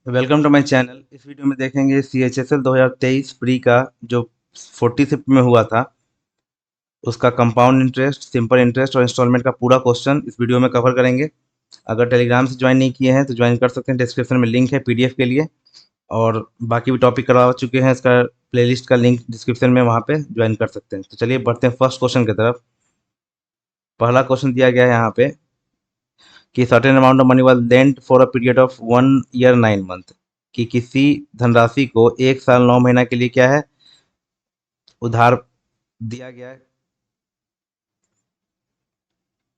Welcome to my channel. इस video में देखेंगे CHSL 2023 प्री का जो 40 शिफ्ट में हुआ था उसका कंपाउंड इंटरेस्ट, सिंपल इंटरेस्ट और इंस्टॉलमेंट का पूरा क्वेश्चन इस वीडियो में कवर करेंगे। अगर टेलीग्राम से ज्वाइन नहीं किए हैं तो ज्वाइन कर सकते हैं, डिस्क्रिप्शन में लिंक है PDF के लिए। और बाकी भी टॉपिक करवा चुके हैं, इसका प्लेलिस्ट का लिंक डिस्क्रिप्शन में, वहाँ पे ज्वाइन कर सकते हैं। तो चलिए बढ़ते हैं फर्स्ट क्वेश्चन की तरफ। पहला क्वेश्चन दिया गया है यहाँ पे कि certain amount of money was lent for a period of 1 year 9 month, कि किसी धनराशि को 1 साल 9 महीना के लिए क्या है, उधार दिया गया है।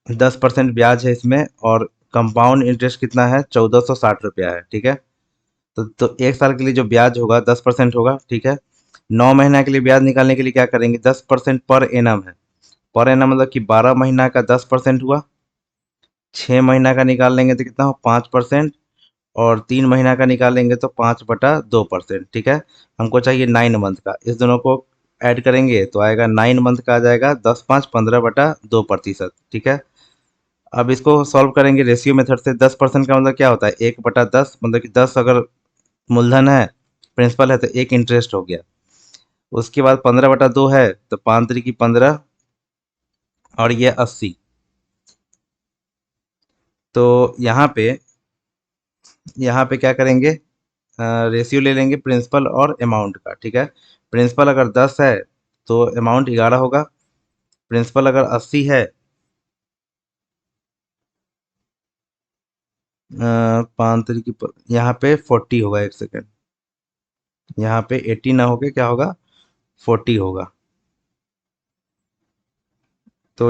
10% ब्याज है इसमें और कंपाउंड इंटरेस्ट कितना है, 1460 रुपया है। ठीक है। तो 1 साल के लिए जो ब्याज होगा 10% होगा। ठीक है। 9 महीना के लिए ब्याज निकालने के लिए क्या करेंगे, 10% पर एनम है। पर एनम मतलब कि 12 महीना का 10% हुआ। 6 महीना का निकाल लेंगे तो कितना हो, 5%। और 3 महीना का निकालेंगे तो 5/2%। ठीक है। हमको चाहिए 9 मंथ का, इस दोनों को ऐड करेंगे तो आएगा 9 मंथ का, आ जाएगा 10×5 15/2%। ठीक है। अब इसको सॉल्व करेंगे रेशियो मेथड से। 10% का मतलब क्या होता है, 1/10, मतलब कि 10 अगर मूलधन है, प्रिंसिपल है, तो 1 इंटरेस्ट हो गया। उसके बाद 15/2 है तो 5×3 = 15 और ये 80। तो यहाँ पे क्या करेंगे, रेशियो ले लेंगे प्रिंसिपल और अमाउंट का। ठीक है। प्रिंसिपल अगर 10 है तो अमाउंट 11 होगा। प्रिंसिपल अगर 80 है, यहाँ पे 40 होगा। एक सेकेंड, यहाँ पे 80 ना होके क्या होगा, 40 होगा। तो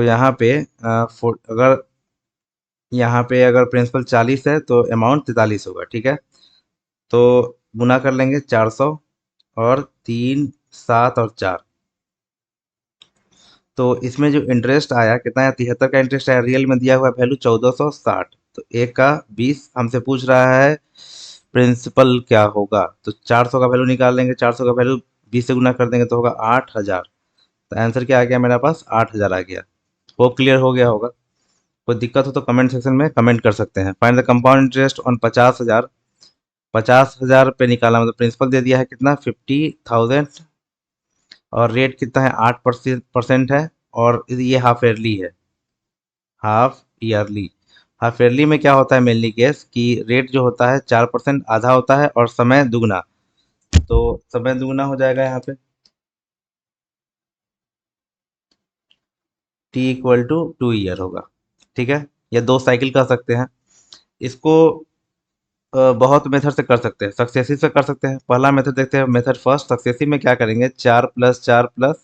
अगर प्रिंसिपल 40 है तो अमाउंट 43 होगा। ठीक है। तो गुना कर लेंगे 400 और 3 7 और 4। तो इसमें जो इंटरेस्ट आया कितना है, 73 का इंटरेस्ट आया। रियल में दिया हुआ वैल्यू 1460। तो एक का 20 हमसे पूछ रहा है प्रिंसिपल क्या होगा। तो 400 का वैल्यू निकाल लेंगे। 400 का वैल्यू 20 से गुना कर देंगे तो होगा 8000। तो आंसर क्या आ गया मेरे पास, 8000 आ गया। वो क्लियर हो गया होगा। कोई दिक्कत हो तो कमेंट सेक्शन में कमेंट कर सकते हैं। Find the compound interest on 50,000। 50,000 पे निकाला, मतलब प्रिंसिपल दे दिया है कितना, 50,000। और रेट कितना है, 8% है। और ये हाफ ईयरली है। Half yearly. हाफ ईयरली में क्या होता है मेनली केस, कि रेट जो होता है 4% आधा होता है और समय दुगना। तो समय दुगना हो जाएगा यहाँ पे, T = 2 ईयर होगा। ठीक है। या 2 साइकिल कह सकते हैं इसको। बहुत मेथड से कर सकते हैं, सक्सेसिव से कर सकते हैं। पहला मेथड देखते हैं, मेथड फर्स्ट। सक्सेसिव में क्या करेंगे, 4+4+4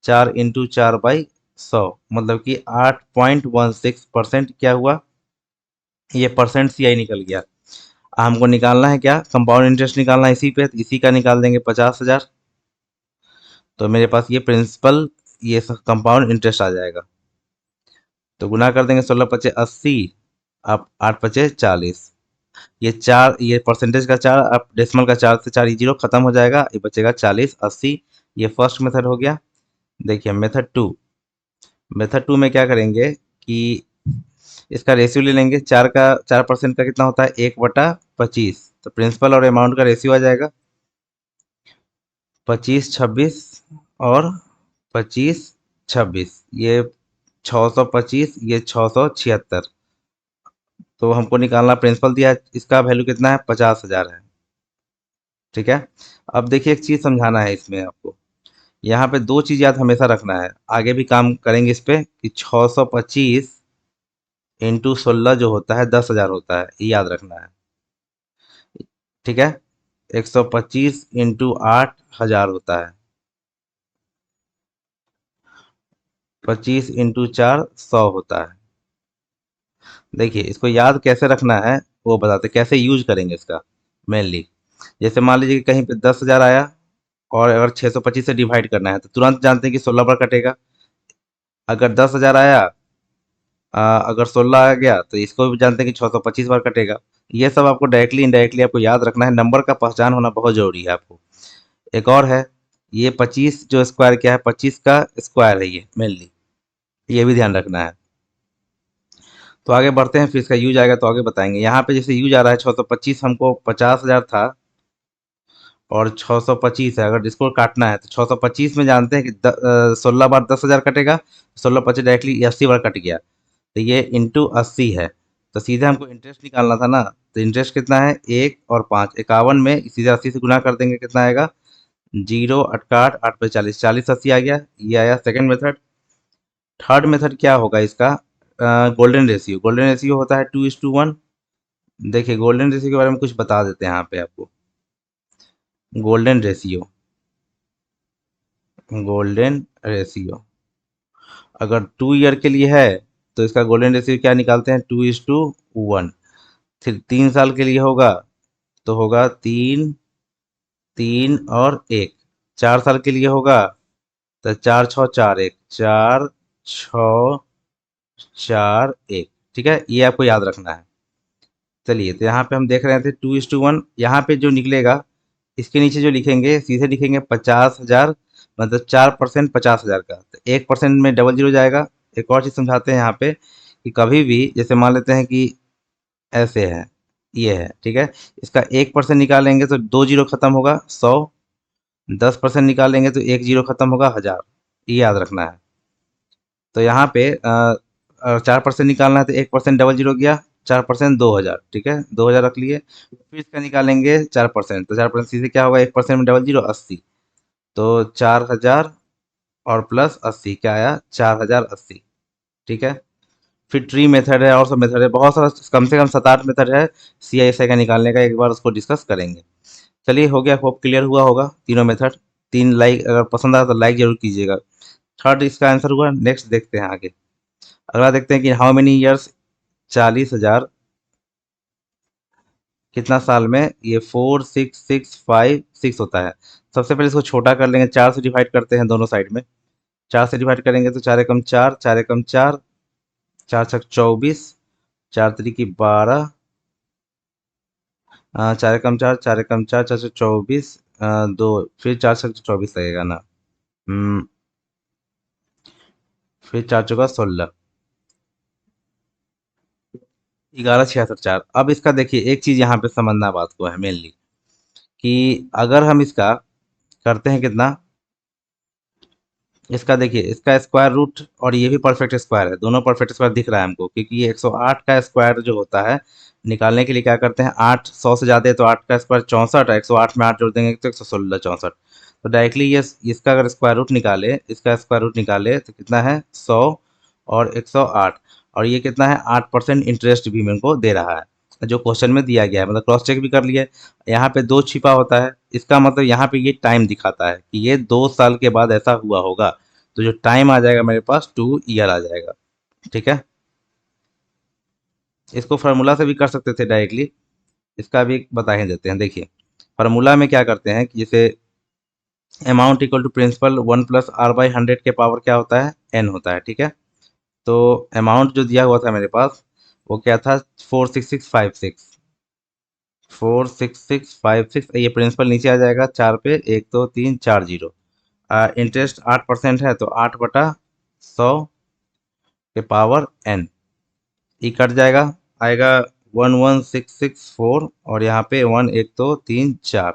× 4/100, मतलब कि 8.16% क्या हुआ, ये परसेंट CI निकल गया। हमको निकालना है क्या, कंपाउंड इंटरेस्ट निकालना है इसी पे, तो इसी का निकाल देंगे 50,000। तो मेरे पास ये प्रिंसिपल, ये कंपाउंड इंटरेस्ट आ जाएगा। तो गुना कर देंगे, 16×5 = 80। अब 8×5 = 40। ये परसेंटेज का 4, अब डेसिमल का 4 से 4 जीरो खत्म हो जाएगा, ये बचेगा 40 80। ये फर्स्ट मेथड हो गया। देखिए मेथड टू में क्या करेंगे कि इसका रेशियो ले लेंगे। 4% का कितना होता है, 1/25। तो प्रिंसिपल और अमाउंट का रेशियो आ जाएगा 25 26 और 25 26। ये 625, ये 676। तो हमको निकालना, प्रिंसिपल दिया है, इसका वैल्यू कितना है, 50,000 है। ठीक है। अब देखिए एक चीज समझाना है इसमें आपको। यहाँ पे दो चीज याद हमेशा रखना है, आगे भी काम करेंगे इस पे, कि 625 × 16 जो होता है 10,000 होता है, ये याद रखना है। ठीक है। 125 × 8 1000 होता है। 25 × 4 100 होता है। देखिए इसको याद कैसे रखना है वो बताते, कैसे यूज करेंगे इसका मेनली। जैसे मान लीजिए कि कहीं पे 10,000 आया और अगर 625 से डिवाइड करना है तो तुरंत जानते हैं कि 16 बार कटेगा। अगर 10,000 आया, अगर 16 आ गया तो इसको भी जानते हैं कि 625 बार कटेगा। ये सब आपको डायरेक्टली इनडायरेक्टली आपको याद रखना है। नंबर का पहचान होना बहुत जरूरी है आपको। एक और है, ये 25 जो स्क्वायर क्या है, 25 का स्क्वायर है ये मेनली, ये भी ध्यान रखना है। तो आगे बढ़ते हैं, फिर इसका यूज आएगा तो आगे बताएंगे। यहाँ पे जैसे यूज आ रहा है 625, हमको 50,000 था और 625 है। अगर इसको काटना है तो 625 में जानते हैं कि 16 बार 10,000 कटेगा, 16 25 डायरेक्टली 80 बार कट गया, तो ये इंटू 80 है। तो सीधे हमको इंटरेस्ट निकालना था ना, तो इंटरेस्ट कितना है, 1 और 5, 51 में सीधे 80 से गुना कर देंगे, कितना आएगा, 0 8 का 8 8 पे 40, 40 80 आ गया। ये आया सेकंड मेथड। थर्ड मेथड क्या होगा इसका, गोल्डन रेशियो। गोल्डन रेशियो होता है 2:1। देखिए गोल्डन रेशियो के बारे में कुछ बता देते हैं यहाँ पे आपको। गोल्डन रेशियो, गोल्डन रेशियो अगर 2 ईयर के लिए है तो इसका गोल्डन रेशियो क्या निकालते हैं, 2:1। फिर 3 साल के लिए होगा तो होगा 3 3 और 1। 4 साल के लिए होगा तो 4 6 4 1, 4 6 4 1। ठीक है, ये आपको याद रखना है। चलिए, तो यहाँ पे हम देख रहे थे 2:1। यहाँ पे जो निकलेगा, इसके नीचे जो लिखेंगे सीधे लिखेंगे 50,000, मतलब 4% 50,000 का, तो 1% में डबल जीरो जाएगा। एक और चीज़ समझाते हैं यहाँ पे कि कभी भी जैसे मान लेते हैं कि ऐसे है, ये है, ठीक है, इसका 1% निकालेंगे तो 2 जीरो खत्म होगा, 100। 10% निकालेंगे तो 1 जीरो खत्म होगा, 1000। ये याद रखना है। तो यहाँ पे 4% निकालना है तो 1% डबल जीरो गया, 4% 2,000, ठीक है, 2,000 रख लिए। फिर इसका निकालेंगे 4%, तो 4% सीधे क्या होगा, 1% में डबल जीरो 80, तो 4,000 और प्लस 80 क्या आया, 4,080। ठीक है। फिर ट्री मेथड है और सब मेथड है, बहुत सारा, कम से कम 7 8 मेथड है CISI का निकालने का, एक बार उसको डिस्कस करेंगे। चलिए, हो गया, होप क्लियर हुआ होगा तीनों मेथड। 3 लाइक, अगर पसंद आया तो लाइक जरूर कीजिएगा। थर्ड इसका आंसर हुआ। नेक्स्ट देखते हैं आगे। अगला देखते हैं कि हाउ मेनी ईयर्स, 40,000 कितना साल में, ये 4 6 6 5 6 होता है। सबसे पहले इसको छोटा कर लेंगे, 4 से डिवाइड करते हैं दोनों साइड में। 4 से डिवाइड करेंगे तो 4 एकम 4, 4 एकम 4, 4 छक 24, 4 त्रिकी 12, 4 एकम 4, 4 एकम 4, 4 छक 24, 2, फिर 4 छक 24 लगेगा ना। हम्म, फिर 4 चौका 16, 11 66 4। अब इसका देखिए, एक चीज यहाँ पे समझना बात को है मेनली, कि अगर हम इसका करते हैं कितना, इसका देखिए, इसका स्क्वायर रूट और ये भी परफेक्ट स्क्वायर है, दोनों परफेक्ट स्क्वायर दिख रहा है हमको, क्योंकि ये 108 का स्क्वायर जो होता है, निकालने के लिए क्या करते हैं, 8 100 से ज़्यादा है तो 8 का स्क्वायर 64 है, 108 में 8 जोड़ देंगे तो 116 64। तो डायरेक्टली ये इसका अगर स्क्वायर रूट निकाले, इसका स्क्वायर रूट निकाले तो कितना है, 100 और 108, और ये कितना है, 8% इंटरेस्ट भी मेरे को दे रहा है, जो क्वेश्चन में दिया गया है, मतलब क्रॉस चेक भी कर लिया। यहाँ पे 2 छिपा होता है, इसका मतलब यहाँ पे ये टाइम दिखाता है कि ये 2 साल के बाद ऐसा हुआ होगा, तो जो टाइम आ जाएगा मेरे पास 2 ईयर आ जाएगा। ठीक है, इसको फार्मूला से भी कर सकते थे डायरेक्टली, इसका भी बता ही देते हैं। देखिए, फार्मूला में क्या करते हैं कि जैसे amount equal to principal 1 + r/100 के पावर क्या होता है, n होता है। ठीक है, तो अमाउंट जो दिया हुआ था मेरे पास वो क्या था, 46656, 46656, ये प्रिंसिपल नीचे आ जाएगा 4 पे, 1 2 3 4 0। इंटरेस्ट 8% है तो 8/100 के पावर n, ई कट जाएगा, आएगा 11664, और यहाँ पे 1 1 2 3 4,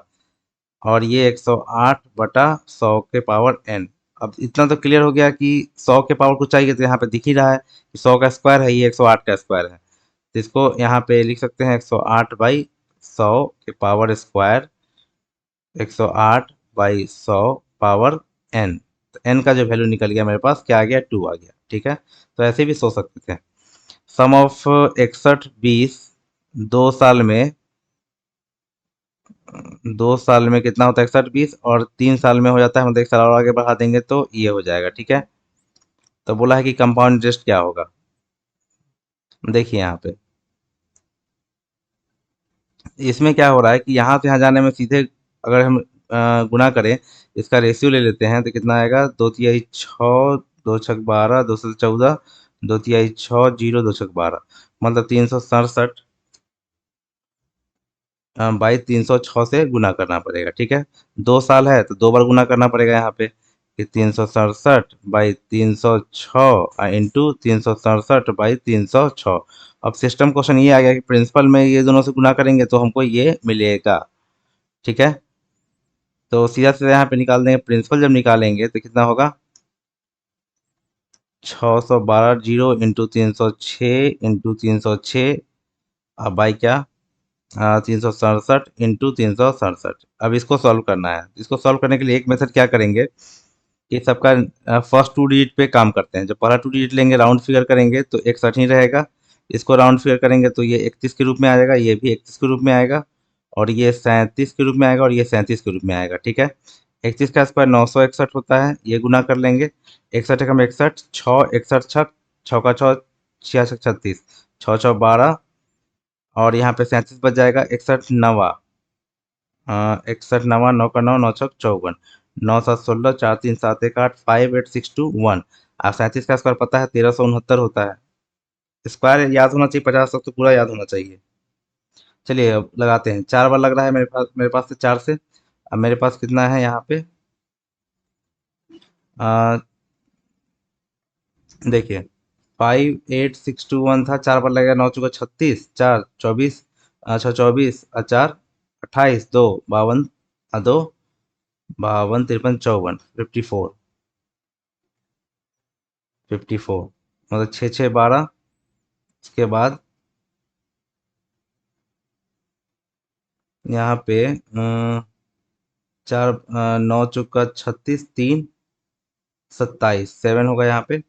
और ये 108/100 के पावर n। अब इतना तो क्लियर हो गया कि 100 के पावर को चाहिए, तो यहाँ पे दिख ही रहा है कि 100 का स्क्वायर है, ये 108 का स्क्वायर है, तो इसको यहाँ पे लिख सकते हैं 108/100 के पावर स्क्वायर, 108/100 पावर n। तो n का जो वैल्यू निकल गया मेरे पास, क्या आ गया, 2 आ गया। ठीक है, तो ऐसे भी सोच सकते थे। सम ऑफ 61 20, 2 साल में, 2 साल में कितना होता है, 61 20, और 3 साल में हो जाता है, मतलब 1 साल और आगे बढ़ा देंगे तो ये हो जाएगा। ठीक है, तो बोला है कि कंपाउंड इंटरेस्ट क्या होगा। देखिए यहाँ पे इसमें क्या हो रहा है कि यहाँ से यहाँ जाने में सीधे अगर हम गुना करें, इसका रेशियो ले लेते हैं तो कितना आएगा, 2 तिहाई 6, 2 छक 12, 2 से 14, 2 तिहाई 6 0, 2 छक 12, मतलब 367 बाई 306 से गुना करना पड़ेगा। ठीक है, 2 साल है तो 2 बार गुना करना पड़ेगा यहाँ पे, कि 367/306 इंटू 367/306। अब सिस्टम क्वेश्चन ये आ गया कि प्रिंसिपल में ये दोनों से गुना करेंगे तो हमको ये मिलेगा। ठीक है, तो सीधा सीधा यहाँ पे निकाल देंगे। प्रिंसिपल जब निकालेंगे तो कितना होगा, 612 जीरो इंटू 306 अब बाई क्या, 367 इंटू 367। अब इसको सॉल्व करना है। इसको सॉल्व करने के लिए एक मेथड क्या करेंगे कि सबका फर्स्ट टू डिजिट पे काम करते हैं। जब पहला टू डिजिट लेंगे राउंड फिगर करेंगे तो 61 ही रहेगा। इसको राउंड फिगर करेंगे तो ये 31 के रूप में आ जाएगा, ये भी 31 के रूप में आएगा, और ये 37 के रूप में आएगा, और ये 37 के रूप में आएगा। ठीक है, 31 का स्क्वायर 961 होता है, ये गुना कर लेंगे। 61 एकम 61, 6 61 छक, 6 का 6 66 36, 6 6 12, और यहाँ पे 37 बच जाएगा। 61 नवा, 61 नवा, 9 का 9, 9 6 54, 9 7 16, 4 3 7 1 8, 5 8 6 2 1। आप 37 का स्क्वायर पता है 1369 होता है। स्क्वायर याद होना चाहिए, 50 तक तो पूरा याद होना चाहिए। चलिए अब लगाते हैं। 4 बार लग रहा है मेरे पास से 4 से। अब मेरे पास कितना है यहाँ पे, आ, देखिए 5 8 6 2 1 था, 4 बार लगेगा, 9 चौका 36, 4 24, अच्छा 24, 4 28, 2 52, 2 52 53 54, 54 मतलब 6 6 12। उसके बाद यहाँ पे 9 चौका 36, 3 27 7 होगा यहाँ पे।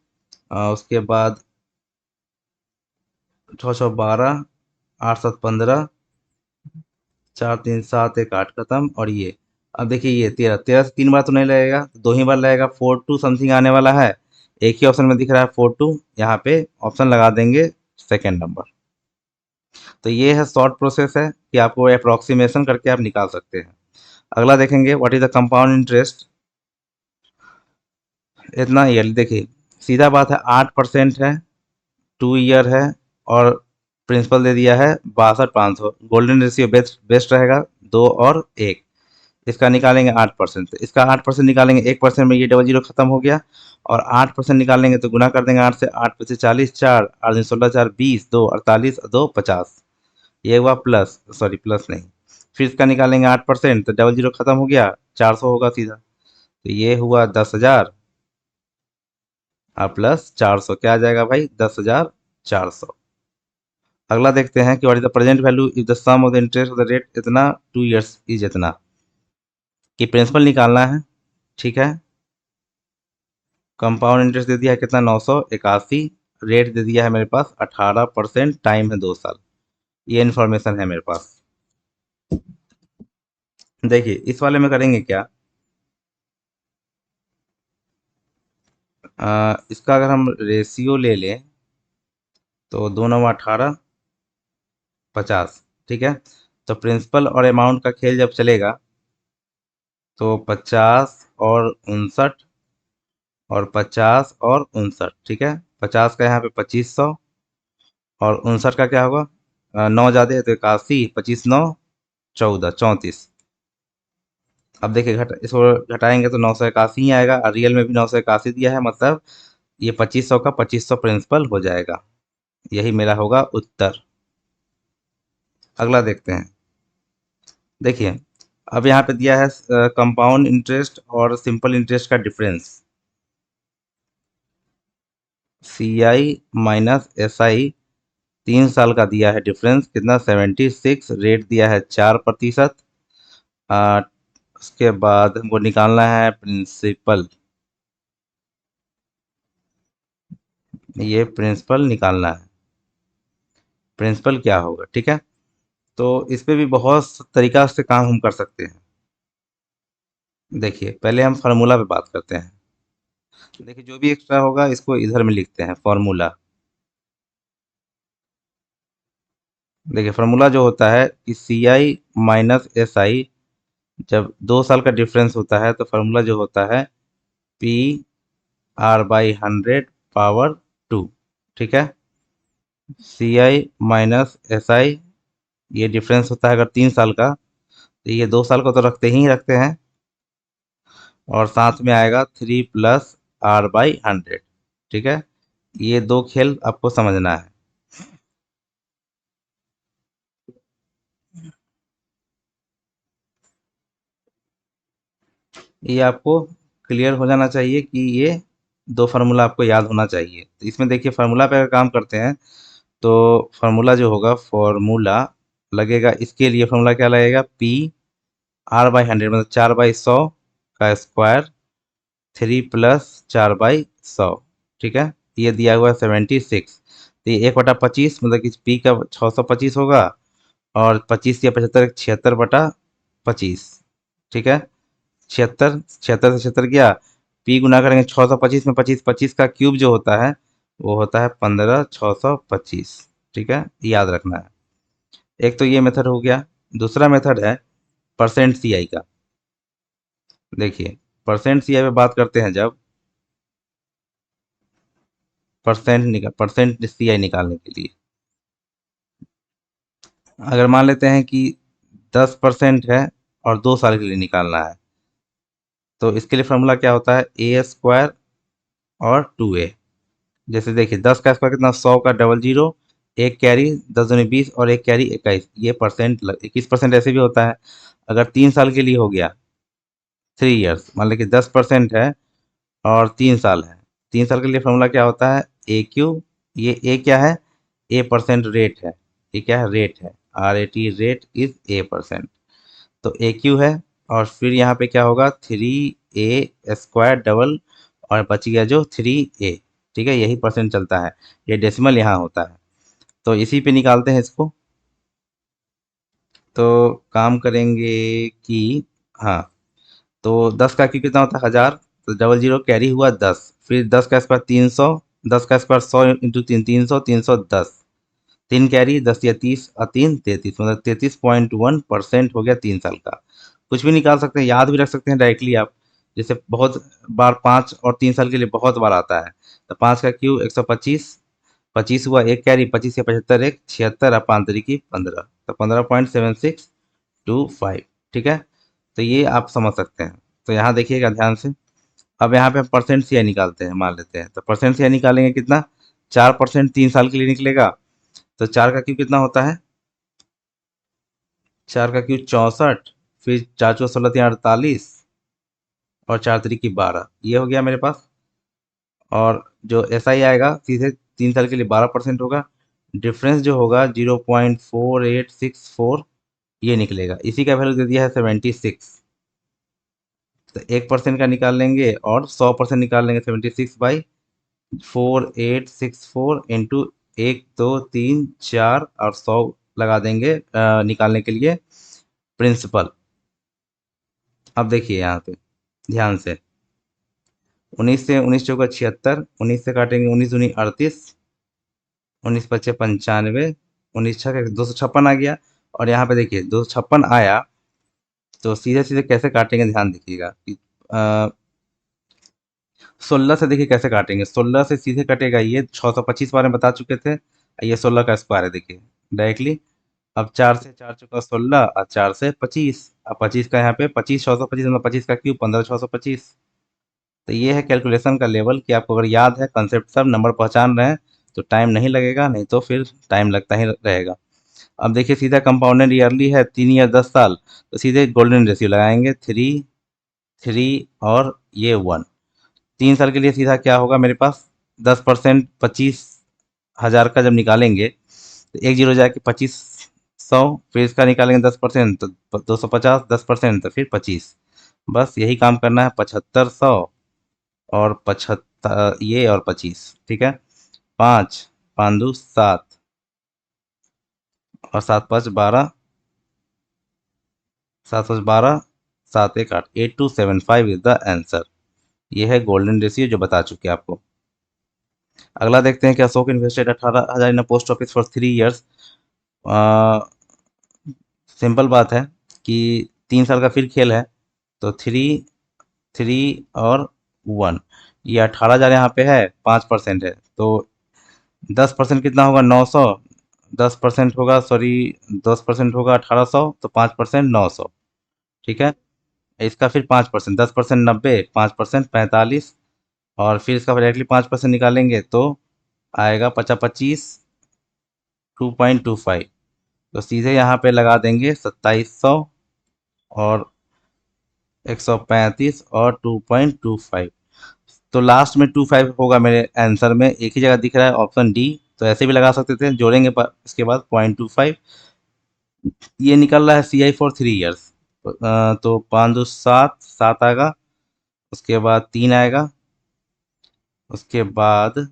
उसके बाद 6 6 12, 8 7 15, 4 3 7 1 8 खत्म। और ये अब देखिए ये 13 13 से 3 बार तो नहीं लगेगा, तो 2 ही बार लगेगा। 4 2 समथिंग आने वाला है। एक ही ऑप्शन में दिख रहा है 4 2, यहाँ पे ऑप्शन लगा देंगे सेकेंड नंबर। तो ये है शॉर्ट प्रोसेस है कि आपको अप्रोक्सीमेशन करके आप निकाल सकते हैं। अगला देखेंगे what is the compound interest. इतना ईयर देखिए, सीधा बात है, 8% है, 2 ईयर है, और प्रिंसिपल दे दिया है 62,500। गोल्डन रेशियो बेस्ट बेस्ट रहेगा, 2 और 1। इसका निकालेंगे 8%, तो इसका 8% निकालेंगे, 1% में ये डबल जीरो खत्म हो गया। और 8% निकालेंगे तो गुना कर देंगे 8 से, 8 5 40, 4 8 दूनी 16, 4 20, 2 48, 2 50। ये हुआ प्लस, सॉरी प्लस नहीं। फिर इसका निकालेंगे 8%, तो डबल जीरो खत्म हो गया, 400 होगा सीधा। तो ये हुआ 10,000 और प्लस 400, क्या आ जाएगा भाई, 10,400। अगला देखते हैं कि what is the present value if the sum of the interest of the rate इतना 2 ईयर्स इज इतना। कि प्रिंसिपल निकालना है। ठीक है, कंपाउंड इंटरेस्ट दे दिया है कितना, 981। रेट दे दिया है मेरे पास 18%, टाइम है 2 साल। ये इन्फॉर्मेशन है मेरे पास। देखिए इस वाले में करेंगे क्या, इसका अगर हम रेशियो ले लें तो 2 9 18 50। ठीक है, तो प्रिंसिपल और अमाउंट का खेल जब चलेगा तो 50 और 59, और 50 और 59। ठीक है, 50 का यहाँ पे 2500, और 59 का क्या होगा, 9 ज़्यादा है तो 81, 25 9 14 34। अब देखिए इसको घटाएंगे तो 981 ही आएगा, और रियल में भी 981 दिया है, मतलब ये 2500 का 2500 प्रिंसिपल हो जाएगा। यही मेरा होगा उत्तर। अगला देखते हैं। देखिए अब यहाँ पे दिया है कंपाउंड इंटरेस्ट और सिंपल इंटरेस्ट का डिफरेंस। CI - SI 3 साल का दिया है डिफरेंस कितना, 76। रेट दिया है 4%। आ, उसके बाद हमको निकालना है प्रिंसिपल। ये प्रिंसिपल निकालना है। प्रिंसिपल क्या होगा, ठीक है। तो इस पे भी बहुत तरीका से काम हम कर सकते हैं। देखिए पहले हम फार्मूला पे बात करते हैं। देखिए जो भी एक्स्ट्रा होगा इसको इधर में लिखते हैं फार्मूला। देखिए फार्मूला जो होता है कि CI - SI, जब 2 साल का डिफरेंस होता है तो फार्मूला जो होता है PR/100 ठीक है। CI - SI, ये डिफरेंस होता है अगर 3 साल का, तो ये 2 साल का तो रखते ही रखते हैं। और साथ में आएगा 3 + R/100। ठीक है, ये दो खेल आपको समझना है। ये आपको क्लियर हो जाना चाहिए कि ये दो फार्मूला आपको याद होना चाहिए। तो इसमें देखिए फार्मूला पे अगर काम करते हैं तो फार्मूला जो होगा, फार्मूला लगेगा इसके लिए, फार्मूला क्या लगेगा, P/R/100 मतलब 4/100 का स्क्वायर 3 + 4/100। ठीक है, ये दिया हुआ है 76। तो ये 1/25 मतलब कि P का 625 होगा, और 25 या 75 76/25। ठीक है, 76 76 से 76 गया, P गुना करेंगे 625 में, 25 25 का क्यूब जो होता है वो होता है 15 625। ठीक है, याद रखना है। एक तो ये मेथड हो गया। दूसरा मेथड है परसेंट सी आई का। देखिए, परसेंट सी आई पे बात करते हैं जब, परसेंट सी आई निकालने के लिए अगर मान लेते हैं कि 10% है और 2 साल के लिए निकालना है, तो इसके लिए फॉर्मूला क्या होता है, A² और 2A। जैसे देखिए 10 का स्क्वायर कितना, 100 का डबल जीरो, एक कैरी 10 दूनी 20 और एक कैरी 21, ये परसेंट 21% ऐसे भी होता है। अगर 3 साल के लिए हो गया, 3 ईयर्स, मान लीजिए 10% है और 3 साल है, 3 साल के लिए फॉर्मूला क्या होता है, AQ। ये ए क्या है, A% रेट है। ये क्या है, रेट है, RAT, रेट इज A%। तो AQ है, और फिर यहाँ पे क्या होगा, 3A² डबल, और बच गया जो 3A। ठीक है, यही परसेंट चलता है, ये डेसिमल यहाँ होता है। तो इसी पे निकालते हैं इसको। तो काम करेंगे कि, हाँ, तो 10 का क्यू कितना होता है, 1000। तो डबल जीरो कैरी हुआ 10, फिर 10 का स्क्वायर 300, 10 का स्क्वायर 100 इंटू 3, 300, 310, 3 कैरी 10 या 30 और 3 33, मतलब 33.1% हो गया 3 साल का। कुछ भी निकाल सकते हैं, याद भी रख सकते हैं डायरेक्टली आप। जैसे बहुत बार 5 और 3 साल के लिए बहुत बार आता है। तो 5 का क्यू 125, 25 हुआ, एक कैरी 25 या 75, एक 76 और 5 तरीकी 15, तो 15.7625। ठीक है, तो ये आप समझ सकते हैं। तो यहाँ देखिएगा ध्यान से। अब यहाँ पे हम परसेंट सी आई निकालते हैं, मान लेते हैं। तो परसेंट सी आई निकालेंगे कितना, 4% 3 साल के लिए निकलेगा। तो 4 का क्यू कितना होता है, 4 का क्यू 64, फिर 4 × 4 = 16, 3 × 48, और 4 × 3 = 12, ये हो गया मेरे पास। और जो एस आई आएगा सीधे 3 साल के लिए 12% होगा। डिफरेंस जो होगा 0.4864 ये निकलेगा। इसी का वैल्यू दे दिया है 76। तो 1% का निकाल लेंगे और 100% निकाल लेंगे, 76/4864 इंटू 1 2 3 4 और 100 लगा देंगे निकालने के लिए प्रिंसिपल। अब देखिए यहाँ पे ध्यान से, 19 से 19 चौका 76, 19 से काटेंगे 19 दूनी 38, 19 पचे 95, 19 छः 256 आ गया। और यहाँ पे देखिए 256 आया, तो सीधे सीधे कैसे काटेंगे ध्यान दीजिएगा कि 16 से देखिए कैसे काटेंगे, 16 से सीधे कटेगा, ये 625 बारे में बता चुके थे, ये 16 का स्क्वायर है देखिए डायरेक्टली। अब 4 से 4 चौका 16 और 4 से 25, अब 25 का यहाँ पे 25 625 मतलब 25 का क्यूब 15 625। तो ये है कैलकुलेशन का लेवल कि आपको अगर याद है कंसेप्ट, सब नंबर पहचान रहे हैं तो टाइम नहीं लगेगा, नहीं तो फिर टाइम लगता ही रहेगा। अब देखिए सीधा कंपाउंडेड ईयरली है, 3 ईयर 10 साल, तो सीधे गोल्डन रेशियो लगाएंगे, 3 3 और ये 1। 3 साल के लिए सीधा क्या होगा मेरे पास, 10% 25,000 का जब निकालेंगे तो एक जीरो जाके 2500, फिर इसका निकालेंगे 10% तो 250, 10% तो फिर 25। बस यही काम करना है, 7500 और 75 ये और 25। ठीक है, 5 5 2 7 और 7 5 12, 7 5 12, 7 1 8, 8275 इज द आंसर। ये है गोल्डन रेशियो जो बता चुके आपको। अगला देखते हैं कि Ashok invested 18,000 in post office for 3 years. Simple बात है कि 3 साल का फिर खेल है। तो 3 3 और 1, ये 18,000 यहाँ पे है, 5% है, तो 10% कितना होगा, 900। 10% होगा, सॉरी, 10% होगा 1800, तो 5% 900। ठीक है, इसका फिर 5%, 10% 90, 5% 45, और फिर इसका डायरेक्टली 5% निकालेंगे तो आएगा 2.25। तो सीधे यहाँ पे लगा देंगे 2700 और 135 और 2.25। तो लास्ट में 25 होगा मेरे आंसर में, एक ही जगह दिख रहा है ऑप्शन डी। तो ऐसे भी लगा सकते थे, जोड़ेंगे इसके बाद 0.25। ये निकल रहा है CI फॉर 3 ईयर्स। तो 5 2 7, 7 आएगा, उसके बाद 3 आएगा, उसके बाद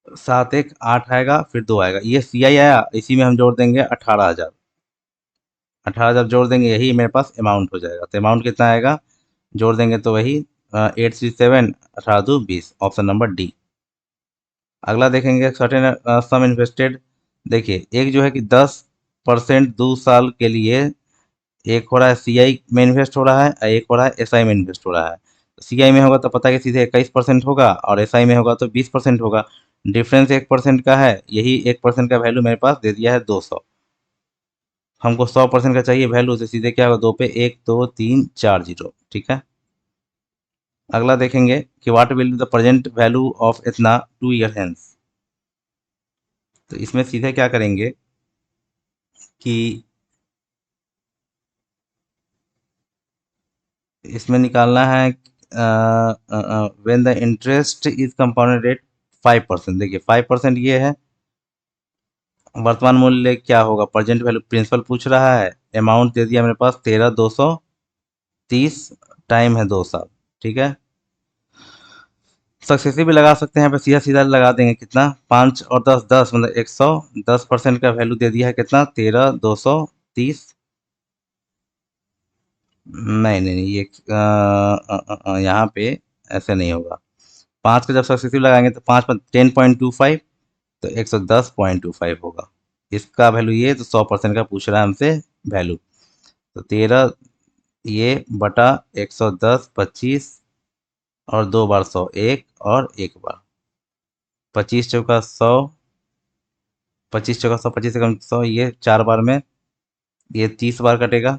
7 1 8 आएगा, फिर 2 आएगा। ये CI आया, इसी में हम जोड़ देंगे 18,000। 18,000 जोड़ देंगे, यही मेरे पास अमाउंट हो जाएगा। तो अमाउंट कितना आएगा, जोड़ देंगे तो वही 837, 18 2 20, ऑप्शन नंबर डी। अगला देखेंगे सर्टेन सम इन्वेस्टेड। देखिए, एक जो है कि 10% 2 साल के लिए, एक हो रहा है CI में इन्वेस्ट हो रहा है, और एक हो रहा है SI में इन्वेस्ट हो रहा है। CI में होगा तो पता है कि सीधे 21% होगा, और SI में होगा तो 20% होगा। डिफरेंस 1% का है, यही 1% का वैल्यू मेरे पास दे दिया है 200। हमको 100% का चाहिए वैल्यू, तो सीधे क्या होगा, 2 पे 1 2 3 4 जीरो, ठीक है। अगला देखेंगे कि what will be the present value of इतना 2 ईयर हेंस। तो इसमें सीधे क्या करेंगे कि इसमें निकालना है when the interest is compounded rate 5%। देखिए 5% ये है, वर्तमान मूल्य क्या होगा, प्रेजेंट वैल्यू प्रिंसिपल पूछ रहा है, अमाउंट दे दिया मेरे पास 13,230, टाइम है 2 साल, ठीक है। सक्सेसिव भी लगा सकते हैं, यहाँ पे सीधा सीधा लगा देंगे कितना, 5 और 10 10, मतलब 100। 10% का वैल्यू दे दिया है कितना, 13,230। नहीं नहीं नहीं, ये यहाँ पे ऐसे नहीं होगा। 5 का जब सक्सेसिव लगाएंगे तो 5 पर 10.25, तो 110.25 होगा इसका वैल्यू। ये तो 100% का पूछ रहा है हमसे वैल्यू। तो 13 ये बटा 110, 25, और 2 बार 100, एक और एक बार, 25 चौका 100, 25 चौका 100, 25 से कम 100, ये 4 बार में, ये 30 बार कटेगा।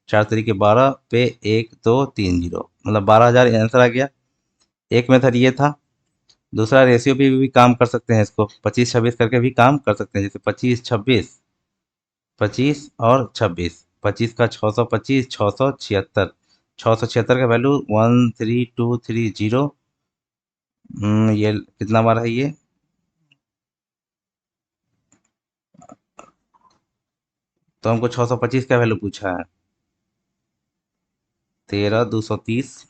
4 3 12 पे 1 2 3 0, मतलब 12,000 आंसर आ गया। एक मेथड ये था। दूसरा रेशियो पे भी काम कर सकते हैं, इसको 25 26 करके भी काम कर सकते हैं, जैसे 25 26, 25 और 26, 25 का 625, 676, 676 का वैल्यू 13230। ये कितना बार है ये, तो हमको 625 का वैल्यू पूछा है, 13,230।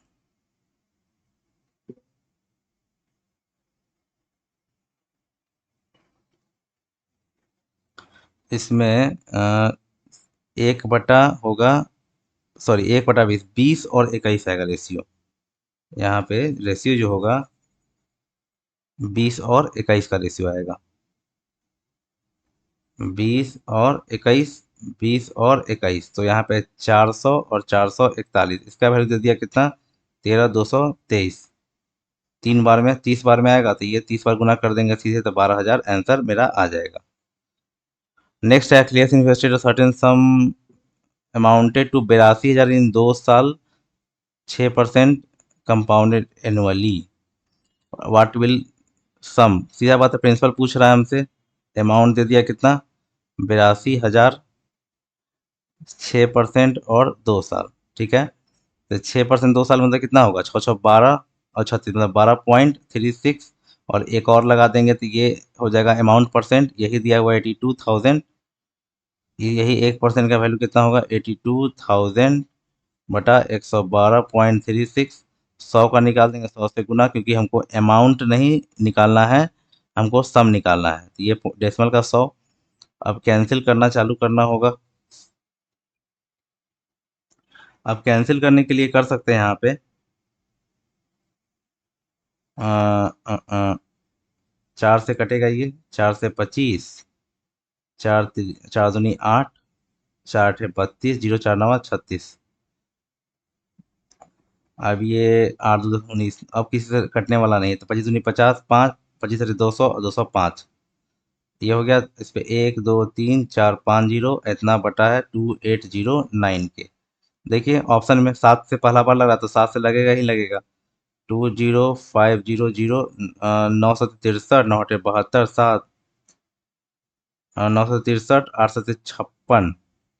इसमें 1 बटा होगा, सॉरी 1 बटा 20, 20 और 21 आएगा रेशियो। यहाँ पे रेशियो जो होगा 20 और 21 का रेशियो आएगा। 20 और 21, 20 और 21, तो यहाँ पे 400 और 441, इसका वैल्यू दे दिया कितना, 13,223। 3 बार में 30 बार में आएगा, तो ये 30 बार गुना कर देंगे सीधे, तो 12,000 आंसर मेरा आ जाएगा। नेक्स्ट है clear invested certain sum amounted to 82,000 in 2 साल, 6% compounded annually, what will sum. सीधा बात है, प्रिंसिपल पूछ रहा है हमसे, अमाउंट दे दिया कितना, 82,000, 6% और 2 साल, ठीक है। तो 6% 2 साल मतलब कितना होगा, 6 6 12 और 36, मतलब 12.36, और एक और लगा देंगे तो ये हो जाएगा अमाउंट परसेंट, यही दिया हुआ 82,000। यही 1% का वैल्यू कितना होगा, 82,000 बटा 112.36। 100 का निकाल देंगे, 100 से गुना, क्योंकि हमको अमाउंट नहीं निकालना है, हमको सम निकालना है। तो ये डेसिमल का 100। अब कैंसिल करना चालू करना होगा। अब कैंसिल करने के लिए कर सकते हैं यहाँ पे, अ, अ, अ, 4 से कटेगा ये, 4 से 25, 4 दूनी 8, 4 8 32, 0 4 9 36। अब ये 8 2 19, अब किसी से कटने वाला नहीं है, तो 25 दूनी 50, 5, 25 से 200 और 205। ये हो गया, इस पे 1 2 3 4 5 जीरो इतना बटा है 2809 के। देखिए ऑप्शन में 7 से पहला बार लगा तो 7 से लगेगा ही लगेगा। 20500, 9 7 9 8 72, 7, 9 7 63, 8 7 56,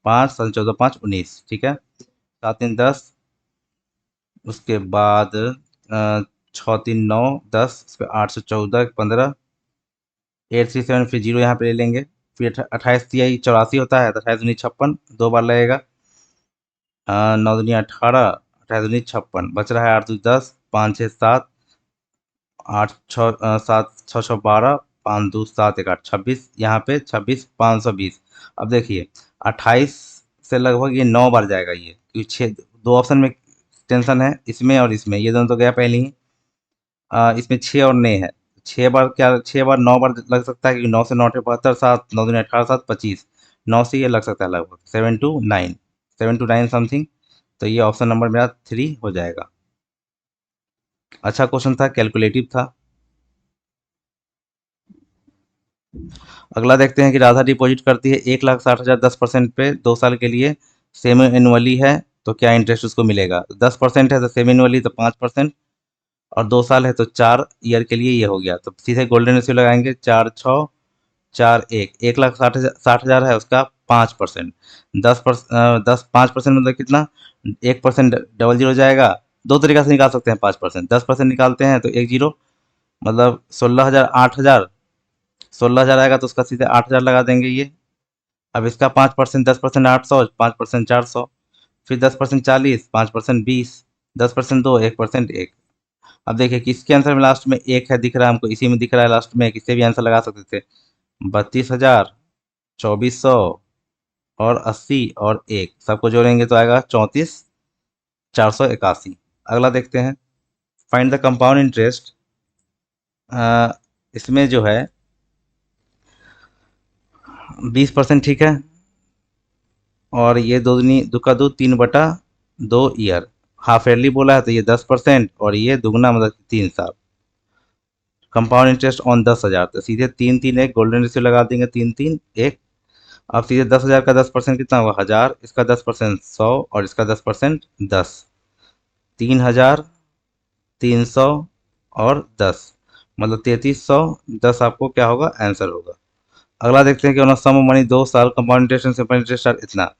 5 7 14 5 19, ठीक है। 7 3 10, उसके बाद 6 3 9 10, उस पर 814 15, 8 3 7, फिर जीरो यहाँ पे ले लेंगे। फिर 28 तिहाई 84 होता है, तो 28 दूनी 56, 2 बार लगेगा। 9 दूनी 18, 28 दूनी 56, बच रहा है 8 2 10, 5 6 7, 8 6 7 6 6 12, 5 2 7 1 8 26, यहाँ पे 26 520। अब देखिए 28 से लगभग ये 9 बार जाएगा, ये क्योंकि छः दो ऑप्शन में टेंशन है, इसमें और इसमें, ये दोनों तो गया पहले ही। इसमें 6 और नए है, 6 बार क्या, 6 बार 9 बार लग सकता है, क्योंकि 9 से 9 8 72, 7 9 दूनी 18 7 25, 9 से ये लग सकता है लगभग 7 to 9, 7 to 9 समथिंग। तो ये ऑप्शन नंबर मेरा 3 हो जाएगा। अच्छा क्वेश्चन था, कैलकुलेटिव था। अगला देखते हैं कि राधा डिपॉजिट करती है 1,60,000 10% पे 2 साल के लिए, सेमी एनुअली है, तो क्या इंटरेस्ट उसको मिलेगा। 10% है तो सेमी एनुअली तो 5%, और 2 साल है तो 4 ईयर के लिए ये हो गया। तो सीधे गोल्डन रेशियो लगाएंगे, 4 6 4 1, 1,60,000 है उसका 5%, 5% मतलब कितना, 1% डबल जीरो जाएगा। दो तरीका से निकाल सकते हैं 5%, 10% निकालते हैं तो 1 जीरो, मतलब 16,000 8,000, 16,000 आएगा तो उसका सीधे 8,000 लगा देंगे ये। अब इसका 5%, 10% 800, 5% 400, फिर 10% 40, 5% 20, 10% 2, 1% 1। अब देखिए किसके आंसर में लास्ट में एक है दिख रहा है हमको, इसी में दिख रहा है लास्ट में, किससे भी आंसर लगा सकते थे। 32,000, 2,400 और 80 और 1, सबको जोड़ेंगे तो आएगा 34,481। अगला देखते हैं, फाइंड द कंपाउंड इंटरेस्ट। इसमें जो है 20%, ठीक है। और ये दो दूनी दो का दो, 3/2 ईयर, हाफ ईयरली बोला है तो ये 10%, और ये दुगना मतलब 3 साल। कंपाउंड इंटरेस्ट ऑन 10,000, तो सीधे 3 3 1 गोल्डन रेशियो लगा देंगे, 3 3 1। अब सीधे 10,000 का 10% कितना हुआ 1,000, इसका 10% 100, और इसका 10% 10, 3,000, 300 और 10, मतलब 3,300। 10 आपको क्या होगा आंसर होगा। अगला देखते हैं कि सम मनी 2 साल compound interest and simple interest इतना।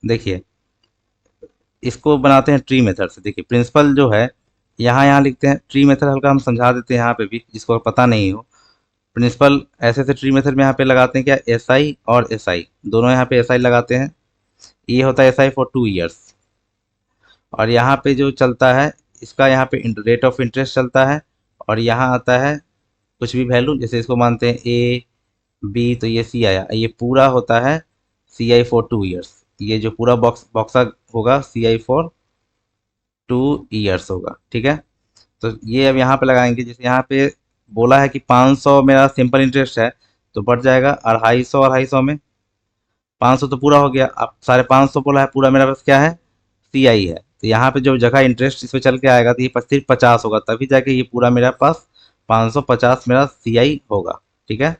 देखिए इसको बनाते हैं ट्री मेथड से। देखिए प्रिंसिपल जो है यहाँ यहाँ लिखते हैं, ट्री मेथड हल्का हम समझा देते हैं यहाँ पे भी, जिसको पता नहीं हो। प्रिंसिपल ऐसे ट्री मेथड में यहाँ पे लगाते हैं क्या, एस आई और एस आई, दोनों यहाँ पे एस आई लगाते हैं। ये होता है एस आई फॉर 2 ईयर्स, और यहाँ पे जो चलता है इसका यहाँ पे रेट ऑफ इंटरेस्ट चलता है, और यहाँ आता है कुछ भी वैल्यू, जैसे इसको मानते हैं ए बी, तो ये सी आया, ये पूरा होता है सी आई फॉर 2 ईयर्स। ये जो पूरा बॉक्सा होगा सी आई फॉर 2 ईयर्स होगा, ठीक है। तो ये अब यहाँ पे लगाएंगे, जैसे यहाँ पे बोला है कि 500 मेरा सिंपल इंटरेस्ट है, तो बढ़ जाएगा 250, 250 में 500 तो पूरा हो गया। अब 550 बोला है, पूरा मेरा पास क्या है सी आई है, तो यहाँ पे जो जगह इंटरेस्ट इसमें चल के आएगा तो ये सिर्फ 50 होगा, तभी जाके ये पूरा मेरा पास 550 मेरा सी आई होगा, ठीक है।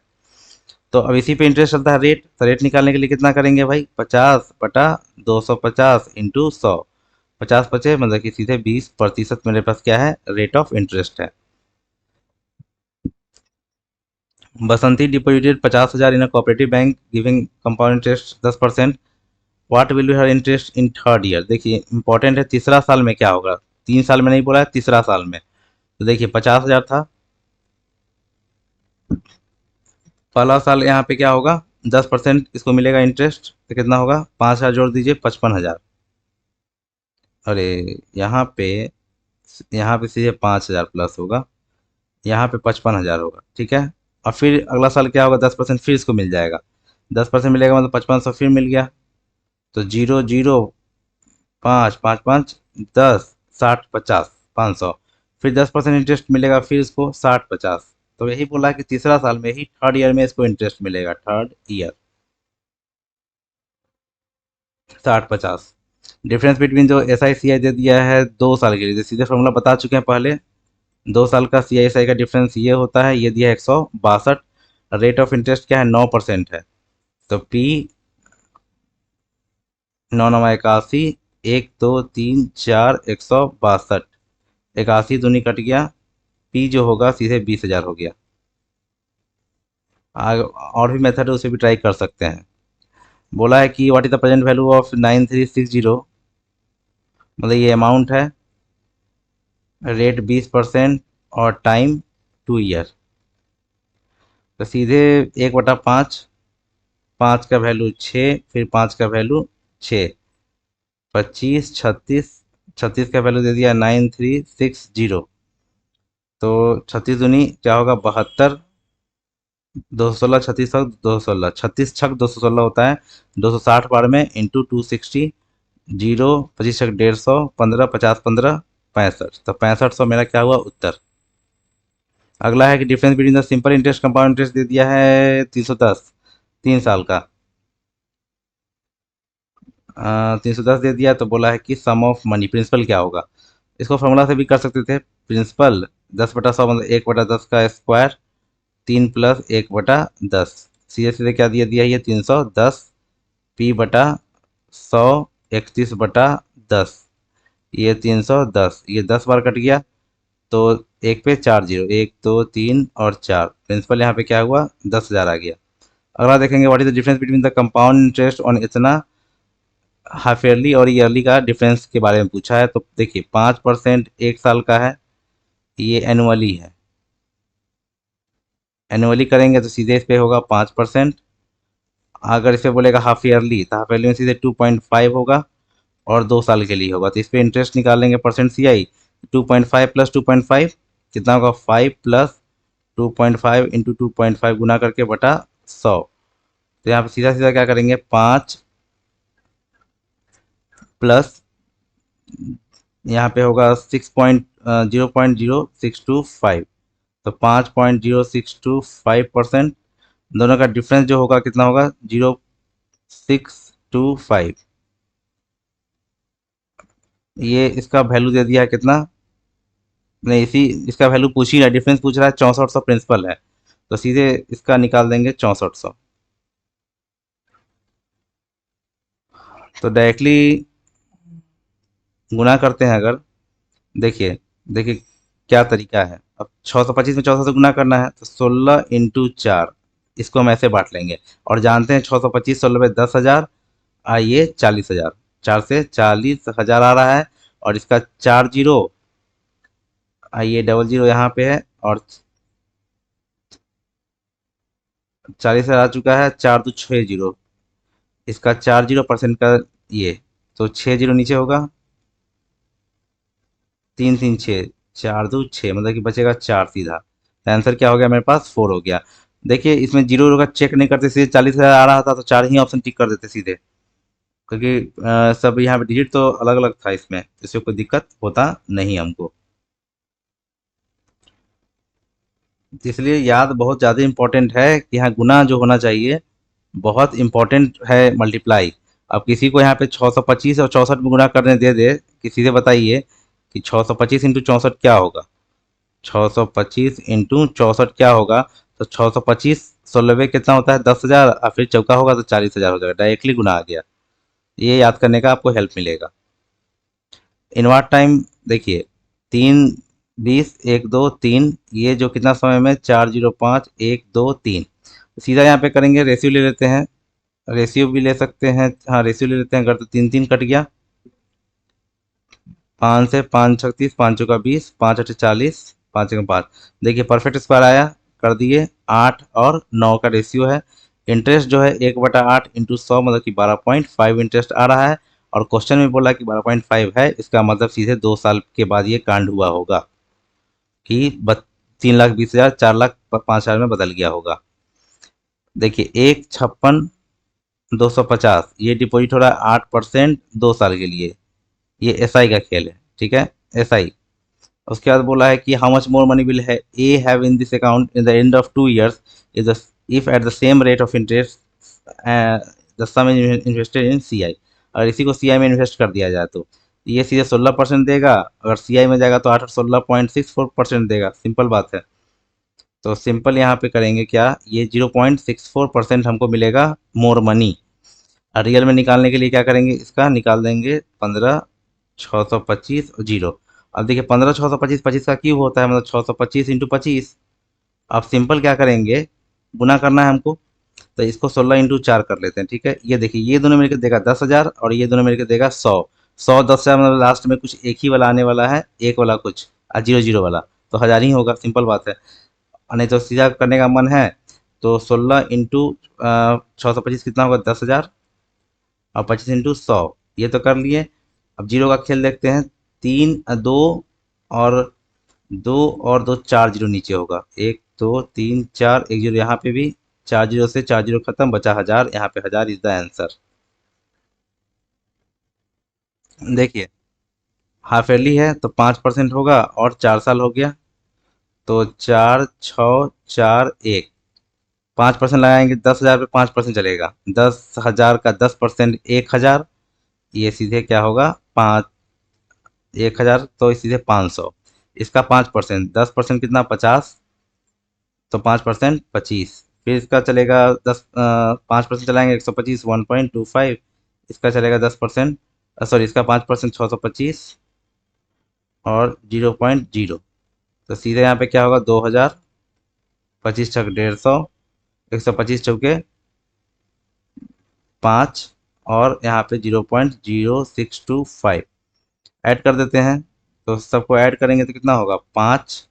तो अब इसी पे इंटरेस्ट चलता है रेट, तो रेट निकालने के लिए कितना करेंगे भाई, 50/250 × 100, 50 बचे मतलब कि सीधे 20% मेरे पास क्या है रेट ऑफ इंटरेस्ट है। Basanti deposited 50,000 in a cooperative bank giving compound interest 10%, what will be her interest in third year. देखिए इंपॉर्टेंट है, तीसरा साल में क्या होगा, 3 साल में नहीं बोला है, तीसरा साल में। तो देखिए 50,000 था, पहला साल यहाँ पे क्या होगा 10% इसको मिलेगा इंटरेस्ट, तो कितना होगा 5,000 जोड़ दीजिए 55,000। अरे यहाँ पे यहाँ पे सीधे 5,000 प्लस होगा, यहाँ पे 55,000 होगा, ठीक है। और फिर अगला साल क्या होगा 10% फिर इसको मिल जाएगा, 10% मिलेगा मतलब 5500 फिर मिल गया। तो 0 0 5 5 5 10 60 50 500, फिर 10% इंटरेस्ट मिलेगा, फिर इसको 60 50। तो यही बोला कि तीसरा साल में ही थर्ड ईयर में इसको इंटरेस्ट मिलेगा, थर्ड ईयर 60 50। डिफरेंस बिटवीन जो एस आई सी आई दे दिया है 2 साल के लिए, तो सीधे फॉर्मूला बता चुके हैं पहले। 2 साल का सी आई एस आई का डिफरेंस ये होता है, ये दिया है 162, रेट ऑफ इंटरेस्ट क्या है, 9% है। तो P 9 9 81, 1 2 3 4 162, 81 दूनी कट गया, P जो होगा सीधे 20,000 हो गया। और भी मेथड है, उसे भी ट्राई कर सकते हैं। बोला है कि what is the present value of 9360, मतलब ये अमाउंट है, रेट 20% और टाइम 2 ईयर। तो सीधे 1/5, 5 का वैल्यू 6, फिर 5 का वैल्यू 6, 25, 36, 36 का वैल्यू दे दिया 9360। तो 36 दूनी क्या होगा, 72, 216, 36 छक 216, 36 छक 216 होता है, 260 बार में इंटू 260, 0, 25 छक 150, 15, 50, 15, 65। तो 6500 मेरा क्या हुआ उत्तर। अगला है कि difference between the simple interest compound interest दे दिया है 310, 3 साल का। 310 दे दिया, तो बोला है कि सम ऑफ मनी प्रिंसिपल क्या होगा। इसको फॉर्मूला से भी कर सकते थे। प्रिंसिपल 10/100 मतलब 1/10 का स्क्वायर, 3 + 1/10। सीधे सीधे क्या दिया दिया, ये 310, P/100, 31/10, ये 310, ये 10 बार कट गया, तो एक पे 4 जीरो, 1 2 3 और 4, प्रिंसिपल यहाँ पे क्या हुआ, 10,000 आ गया। अगला देखेंगे what is the difference between the compound interest on इतना हाफ ईयरली और ईयरली का डिफरेंस के बारे में पूछा है। तो देखिए 5% 1 साल का है, ये एनुअली है। एनुअली करेंगे तो सीधे इस पे होगा 5%। अगर इसे बोलेगा हाफ ईयरली, तो हाफ ईयरली में सीधे 2.5 होगा, और 2 साल के लिए होगा। तो इस पे इंटरेस्ट निकालेंगे परसेंट CI, 2.5 प्लस 2.5 कितना होगा, 5 प्लस 2.5 इंटू 2.5 गुना करके बटा 100। तो यहाँ पे सीधा सीधा क्या करेंगे, 5 प्लस, यहाँ पे होगा 0.0625, तो 5.0625%। दोनों का डिफरेंस जो होगा कितना होगा, 0.625। ये इसका वैल्यू दे दिया है कितना, नहीं इसी इसका वैल्यू पूछ ही रहा है, डिफरेंस पूछ रहा है, 6400 प्रिंसिपल है। तो सीधे इसका निकाल देंगे 6400। तो डायरेक्टली गुना करते हैं अगर, देखिए देखिए क्या तरीका है। अब 625 में 1400 से गुना करना है, तो 16 × 4, इसको हम ऐसे बांट लेंगे। और जानते हैं 625 16 में 10,000, आइए 40,000, 4 से 40,000 आ रहा है। और इसका 4 जीरो, आइए डबल जीरो यहाँ पे है, और 40,000 आ चुका है, 4 2 6 0, इसका 40% का ये, तो 6 जीरो नीचे होगा, 3 3 6, 4 2 6, मतलब कि बचेगा 4 सीधा। तो आंसर क्या हो गया मेरे पास, 4 हो गया। देखिए इसमें जीरो का चेक नहीं करते, सीधे 40,000 आ रहा था तो 4 ही ऑप्शन टिक कर देते सीधे, क्योंकि सब यहाँ पे डिजिट तो अलग अलग था, इसमें इससे कोई दिक्कत होता नहीं हमको। इसलिए याद बहुत ज़्यादा इंपॉर्टेंट है कि यहाँ गुना जो होना चाहिए बहुत इंपॉर्टेंट है, मल्टीप्लाई। अब किसी को यहाँ पे 625 और 64 में गुना करने दे दे, कि सीधे बताइए कि 625 इंटू 64 क्या होगा, 625 इंटू 64 क्या होगा। तो 625 16 कितना होता है, 10,000, और फिर चौका होगा तो 40,000 हो जाएगा, डायरेक्टली गुना आ गया। ये याद करने का आपको हेल्प मिलेगा। इनवर्ट टाइम देखिए, 3 20 1 2 3, ये जो कितना समय में, 4 0 5 1 2 3, सीधा यहाँ पे करेंगे, रेशियो ले लेते हैं, रेशियो भी ले सकते हैं, हाँ रेशियो ले लेते हैं। अगर तो 3 3 कट गया, 5 से 5 36, 5 चौका 20, 5 8 40, 5 एक 5, देखिए परफेक्ट स्क्वायर आया, कर दिए। 8 और 9 का रेशियो है। इंटरेस्ट जो है 1/8 इंटू 100, मतलब कि 12.5 इंटरेस्ट आ रहा है। और क्वेश्चन में बोला कि 12.5 है, इसका मतलब सीधे 2 साल के बाद ये कांड हुआ होगा, कि 3,20,000 4,05,000 में बदल गया होगा। देखिए 1 56 250, ये डिपॉजिट हो रहा है 8% 2 साल के लिए। ये SI का खेल है, ठीक है, SI। उसके बाद बोला है कि how much more money will he a have in this account in the end of 2 years, is if at the same rate of interest the sum is invested in CI। अगर इसी को CI में invest कर दिया जाए, तो ये सीधे 16% देगा, अगर CI में जाएगा तो 8 16.64% देगा, सिंपल बात है। तो सिंपल यहाँ पे करेंगे क्या, ये 0.64% हमको मिलेगा मोर मनी। और रियल में निकालने के लिए क्या करेंगे, इसका निकाल देंगे 15,625 और जीरो। अब देखिए 15,625 25 का क्यूब होता है, मतलब 625 इंटू 25। अब सिंपल क्या करेंगे, गुना करना है हमको, तो इसको 16 इंटू 4 कर लेते हैं। ठीक है, ये देखिए ये दोनों मिलकर देगा 10,000 और ये दोनों मिलकर देगा 100। 10,000 मतलब लास्ट में कुछ एक ही वाला आने वाला है, एक वाला कुछ और जीरो जीरो वाला, तो 1000 ही होगा, सिंपल बात है। और नहीं तो सीधा करने का मन है तो 16 इंटू 625 कितना होगा, 10,000 और 25 इंटू 100, ये तो कर लिए। अब जीरो का खेल देखते हैं, तीन दो और दो और दो, चार जीरो नीचे होगा, 1 2 3 4, एक जीरो यहाँ पे भी, चार जीरो से चार जीरो खत्म, बचा 1000, यहाँ पे 1000 इज द आंसर। देखिए हाफ ईयरली है तो 5% होगा और 4 साल हो गया, तो 4 6 4 1, 5% लगाएंगे, 10,000 पे 5% चलेगा, 10,000 का 10% 1,000, ये सीधे क्या होगा, 1,000 तो सीधे 500। इसका 5%, 10% कितना, 50, तो 5% 25। फिर इसका चलेगा 5% चलाएंगे, 125 1.25। इसका चलेगा 10%, सॉरी इसका 5% 625 और 0.0, तो सीधे यहाँ पे क्या होगा, 2,000, 25 छक 150, 125 चौके 5, और यहाँ पे 0.0625 ऐड कर देते हैं। तो सबको ऐड करेंगे तो कितना होगा, 5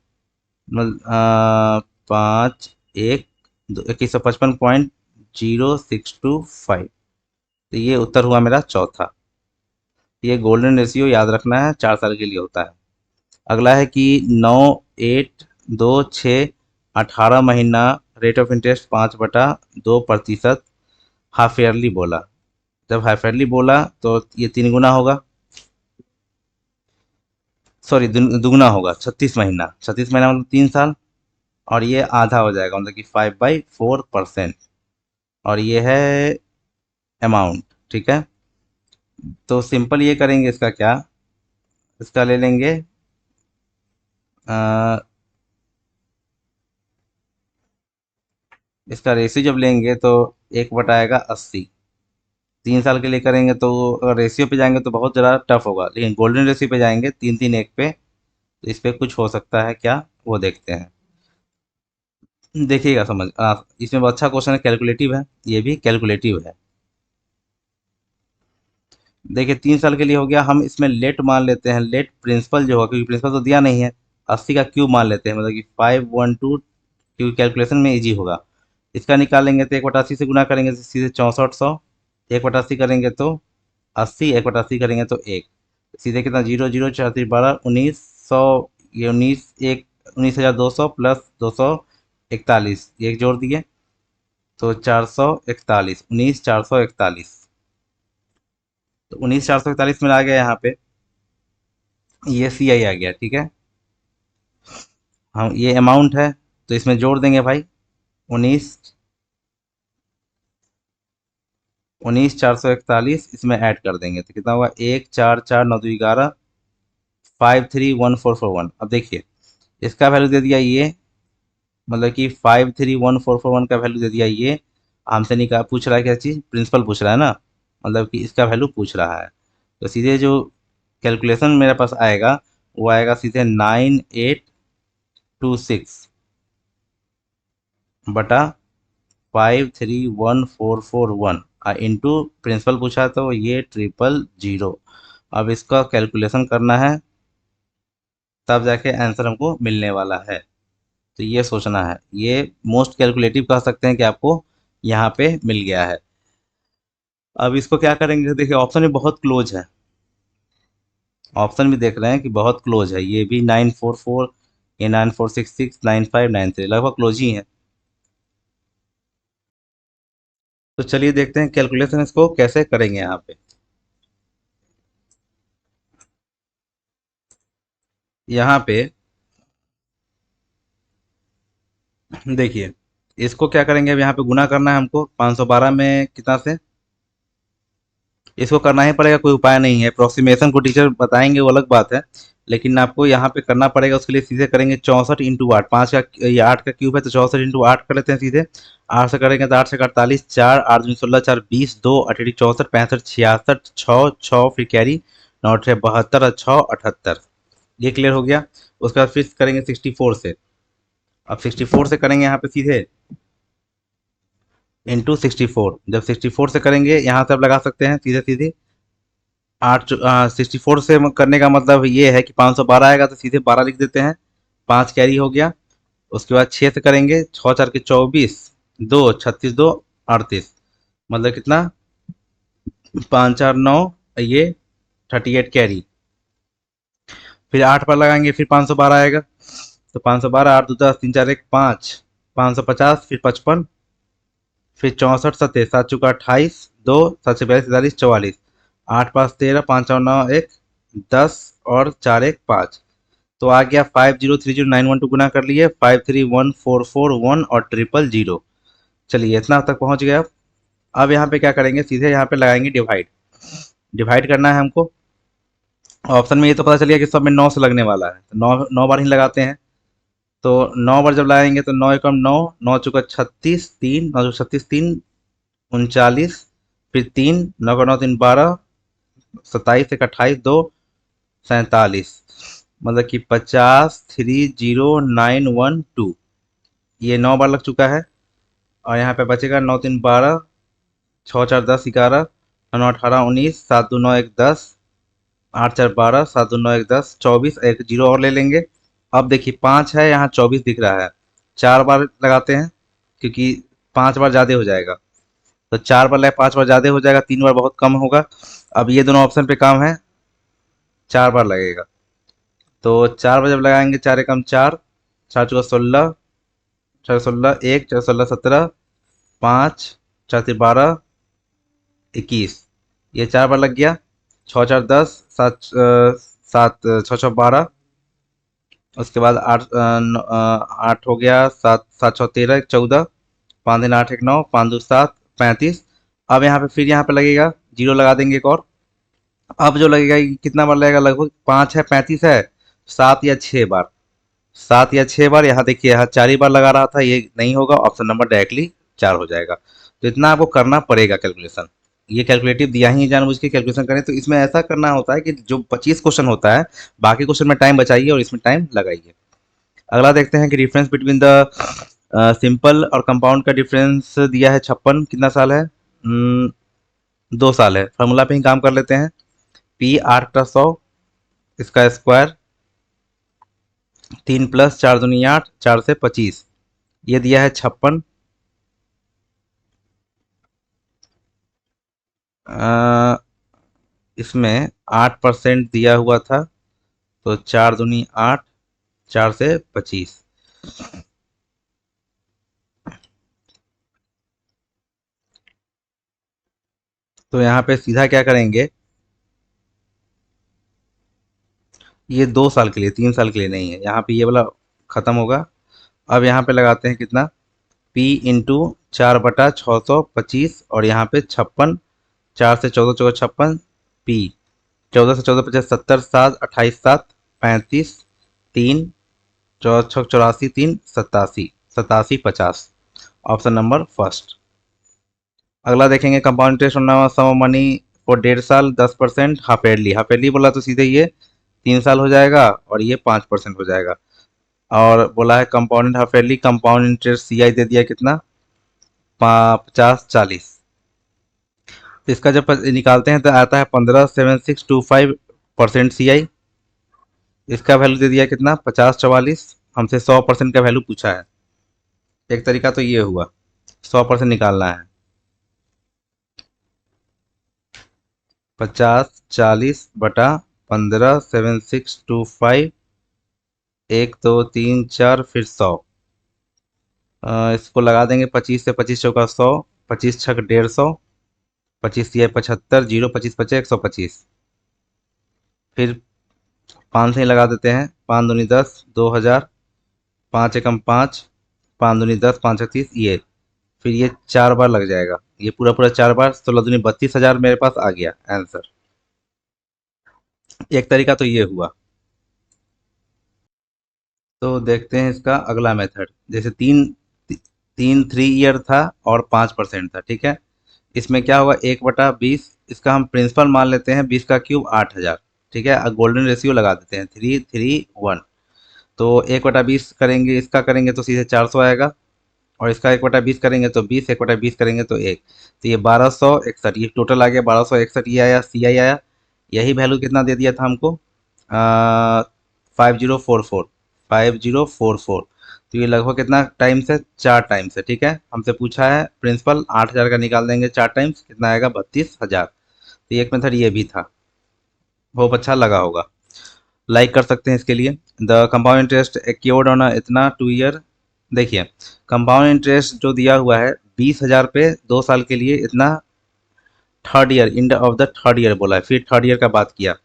एक 2155.0625। तो ये उत्तर हुआ मेरा चौथा। ये गोल्डन रेशियो याद रखना है, 4 साल के लिए होता है। अगला है कि 9 8 2 6 18 महीना rate of interest 5/2%, half yearly बोला। जब हाफ ईयरली बोला तो ये 3 गुना होगा, सॉरी दुगुना होगा, 36 महीना, 36 महीना मतलब 3 साल, और ये आधा हो जाएगा, मतलब कि 5/4%। और ये है अमाउंट। ठीक है, तो सिंपल ये करेंगे, इसका क्या, इसका ले लेंगे अ, इसका रेशियो जब लेंगे तो 1/80। 3 साल के लिए करेंगे तो अगर रेशियो पे जाएंगे तो बहुत ज़्यादा टफ होगा, लेकिन गोल्डन रेशियो पे जाएंगे 3 3 1 पे, तो इस पे कुछ हो सकता है क्या, वो देखते हैं। देखिएगा समझ इसमें बहुत अच्छा क्वेश्चन है, कैलकुलेटिव है, ये भी कैलकुलेटिव है। देखिए 3 साल के लिए हो गया, हम इसमें लेट मान लेते हैं, लेट प्रिंसिपल जो होगा, क्योंकि प्रिंसिपल तो दिया नहीं है, 80 का क्यूब मान लेते हैं, मतलब कि 512, क्योंकि कैलकुलेशन में इजी होगा। इसका निकालेंगे तो 1/80 से गुना करेंगे तो सीधे 6400, 1/80 करेंगे तो 80, 1/80 करेंगे तो 1, सीधे कितना, 0 0 4 3 12 1900, ये 19,000 200 प्लस 241, ये एक जोड़ दिए तो 441, 19,441। तो 19,441 में आ गया यहाँ पे, ये सी आई आ गया। ठीक है, हम ये अमाउंट है तो इसमें जोड़ देंगे भाई, 19,441 इसमें ऐड कर देंगे तो कितना होगा, 1 4 4 9 2 11, 531441। अब देखिए इसका वैल्यू दे दिया ये, मतलब कि 531441 का वैल्यू दे दिया ये। हमसे निकाल पूछ रहा है क्या चीज़, प्रिंसिपल पूछ रहा है ना, मतलब कि इसका वैल्यू पूछ रहा है। तो सीधे जो कैलकुलेशन मेरे पास आएगा, वो आएगा सीधे 9826 बटा 531441 इंटू प्रिंसिपल पूछा तो ये 000। अब इसका कैलकुलेशन करना है, तब जाके आंसर हमको मिलने वाला है। तो ये सोचना है, ये मोस्ट कैलकुलेटिव कह सकते हैं कि आपको यहाँ पे मिल गया है। अब इसको क्या करेंगे, देखिए ऑप्शन भी बहुत क्लोज है, ऑप्शन भी देख रहे हैं कि बहुत क्लोज है, ये भी 944, ये 9466, 9593 लगभग क्लोज ही है। तो चलिए देखते हैं कैलकुलेशन इसको कैसे करेंगे यहाँ पे। यहाँ पे देखिए इसको क्या करेंगे, अब यहाँ पे गुना करना है हमको, 512 में कितना से, इसको करना ही पड़ेगा, कोई उपाय नहीं है। अप्रोक्सीमेशन को टीचर बताएंगे वो अलग बात है, लेकिन आपको यहाँ पे करना पड़ेगा। उसके लिए सीधे करेंगे 64 × 8, 5 का ये 8 का क्यूब है तो 64 × 8 कर लेते हैं सीधे। 8 से करेंगे तो 8 से 48, 4 8 दूनी 16, 4 20, 2 8 64, 65 66, 6 6 फिर कैरी 9 6 72 और 6 78। ये क्लियर हो गया। उसके बाद फिर करेंगे 64 से। अब 64 से करेंगे यहाँ पे सीधे इंटू 64। जब 64 से करेंगे यहाँ से आप लगा सकते हैं सीधे सीधे 64 से करने का मतलब ये है कि 512 आएगा तो सीधे 12 लिख देते हैं। 5 कैरी हो गया। उसके बाद 6 से करेंगे, 6 4 के 24, 2 36 2 38, मतलब कितना 5 4 9, ये 38 कैरी। फिर 8 पर लगाएंगे, फिर 512 आएगा तो 512, 8 2 10, 3 4 1 5, 550, फिर 55, फिर 64 सत्ते 7 चौका 28, 2 7 से 42 43 44, 8 5 13, 5 और 9 1 10 और 4 1 5। तो आ गया 503091 गुना कर लिए 531441 और 000। चलिए इतना तक पहुंच गया। अब यहाँ पे क्या करेंगे, सीधे यहाँ पे लगाएंगे डिवाइड। डिवाइड करना है हमको। ऑप्शन में ये तो पता चल गया कि सब में 9 से लगने वाला है, तो 9 बार ही लगाते हैं। तो 9 बार जब लगाएंगे तो 9 एकम 9, 9 चौका 36, 3 9 चौका 36 3 39, फिर 3 9 का 9 3 12, 27 1 28 2 47, मतलब कि 5030912। ये 9 बार लग चुका है। और यहाँ पे बचेगा 9 3 12, 6 4 10 11, 9 18 19, 7 2 9 1 10, 8 4 12, 7 2 9 1 10 24, एक जीरो और ले लेंगे। अब देखिए 5 है यहाँ, 24 दिख रहा है। 4 बार लगाते हैं क्योंकि 5 बार ज़्यादा हो जाएगा। तो 4 बार लगे 5 बार ज़्यादा हो जाएगा, 3 बार बहुत कम होगा। अब ये दोनों ऑप्शन पे काम है, 4 बार लगेगा। तो 4 बार जब लगाएंगे, 4 एकम 4, 4 चौका 16, 4 16 1, 4 16 17, 5 4 3 12 21, ये 4 बार लग गया। 6 4 10, 7 7 6 6 12, उसके बाद 8 8 हो गया, 7 7 6 13 14, 5 दिन 8 1 9, 5 2 7 35। अब यहाँ पे फिर यहाँ पे लगेगा, जीरो लगा देंगे एक और। अब जो लगेगा ये कितना बार लगेगा, लगभग 5 है 35 है, 7 या 6 बार। 7 या 6 बार। यहाँ देखिए यहाँ 4 ही बार लगा रहा था, ये नहीं होगा, ऑप्शन नंबर डायरेक्टली 4 हो जाएगा। तो इतना आपको करना पड़ेगा कैलकुलेशन। ये कैलकुलेटिव दिया ही जानबूझ के कैलकुलेशन करें। तो इसमें ऐसा करना होता है कि जो 25 क्वेश्चन होता है, बाकी क्वेश्चन में टाइम बचाइए और इसमें टाइम लगाइए। अगला देखते हैं कि डिफरेंस बिटवीन द सिंपल और कंपाउंड का डिफरेंस दिया है 56, कितना साल है, 2 साल है। फार्मूला पे ही काम कर लेते हैं। पी 8 × 100, इसका स्क्वायर 3 + 4 दूनी 8, 4 से 25, ये दिया है 56। इसमें 8% दिया हुआ था, तो 4 दूनी 8, 4 से 25। तो यहाँ पे सीधा क्या करेंगे, ये 2 साल के लिए, 3 साल के लिए नहीं है। यहाँ पे ये वाला खत्म होगा। अब यहाँ पे लगाते हैं कितना, P इंटू 4/625 और यहाँ पे 56, 4 से 14 चौका 56, P 14 से 14 50 70 7 28 7 35 3 14 6 84 3 87 87 50, ऑप्शन नंबर फर्स्ट। अगला देखेंगे compound interest on sum money for 1.5 साल 10%, हाफ एयरली। हाफ एयरली बोला तो सीधे ये 3 साल हो जाएगा और ये 5% हो जाएगा। और बोला है compound half early, compound interest CI दे दिया कितना, 50 40। इसका जब निकालते हैं तो आता है 157625% CI। इसका वैल्यू दे दिया कितना, 50 44। हमसे 100% का वैल्यू पूछा है। एक तरीका तो ये हुआ, 100% निकालना है। 50 40/15 7625, 1 2 3 4 फिर 100। इसको लगा देंगे 25 से, 25 चौका 100, 25 छक 150, 25 ये 75, जीरो 25 बचे 125। फिर 5 से ही लगा देते हैं, 5 दूनी 10, 2000, 5 एकम 5, 5 दूनी 10, 5 30, ये फिर ये 4 बार लग जाएगा। ये पूरा पूरा 4 बार 16 दूनी 32,000 मेरे पास आ गया आंसर। एक तरीका तो ये हुआ। तो देखते हैं इसका अगला मेथड। जैसे तीन 3 ईयर था और 5% था, ठीक है। इसमें क्या होगा, 1/20, इसका हम प्रिंसिपल मान लेते हैं 20 का क्यूब 8,000, ठीक है। गोल्डन रेशियो लगा देते हैं 3:3:1। तो 1/20 करेंगे, इसका करेंगे तो सीधे 400 आएगा, और इसका 1/20 करेंगे तो 20, 1/20 करेंगे तो 1। तो ये 1261, ये टोटल आ गया 1261, ये आया, सी आई आया। यही वैल्यू कितना दे दिया था हमको, 5044, 5044। तो ये लगभग कितना टाइम्स है, 4 टाइम्स है, ठीक है। हमसे पूछा है प्रिंसिपल 8,000 का, निकाल देंगे 4 टाइम्स, कितना आएगा 32,000। तो एक मेथड ये भी था, बहुत अच्छा लगा होगा। लाइक कर सकते हैं इसके लिए। द कंपाउंड इंटरेस्ट एक्योर्ड ऑन इतना 2 ईयर। देखिए, कंपाउंड इंटरेस्ट जो दिया हुआ है 20,000 पे 2 साल के लिए, इतना third year, end of the third year बोला है, फिर थर्ड ईयर का बात किया।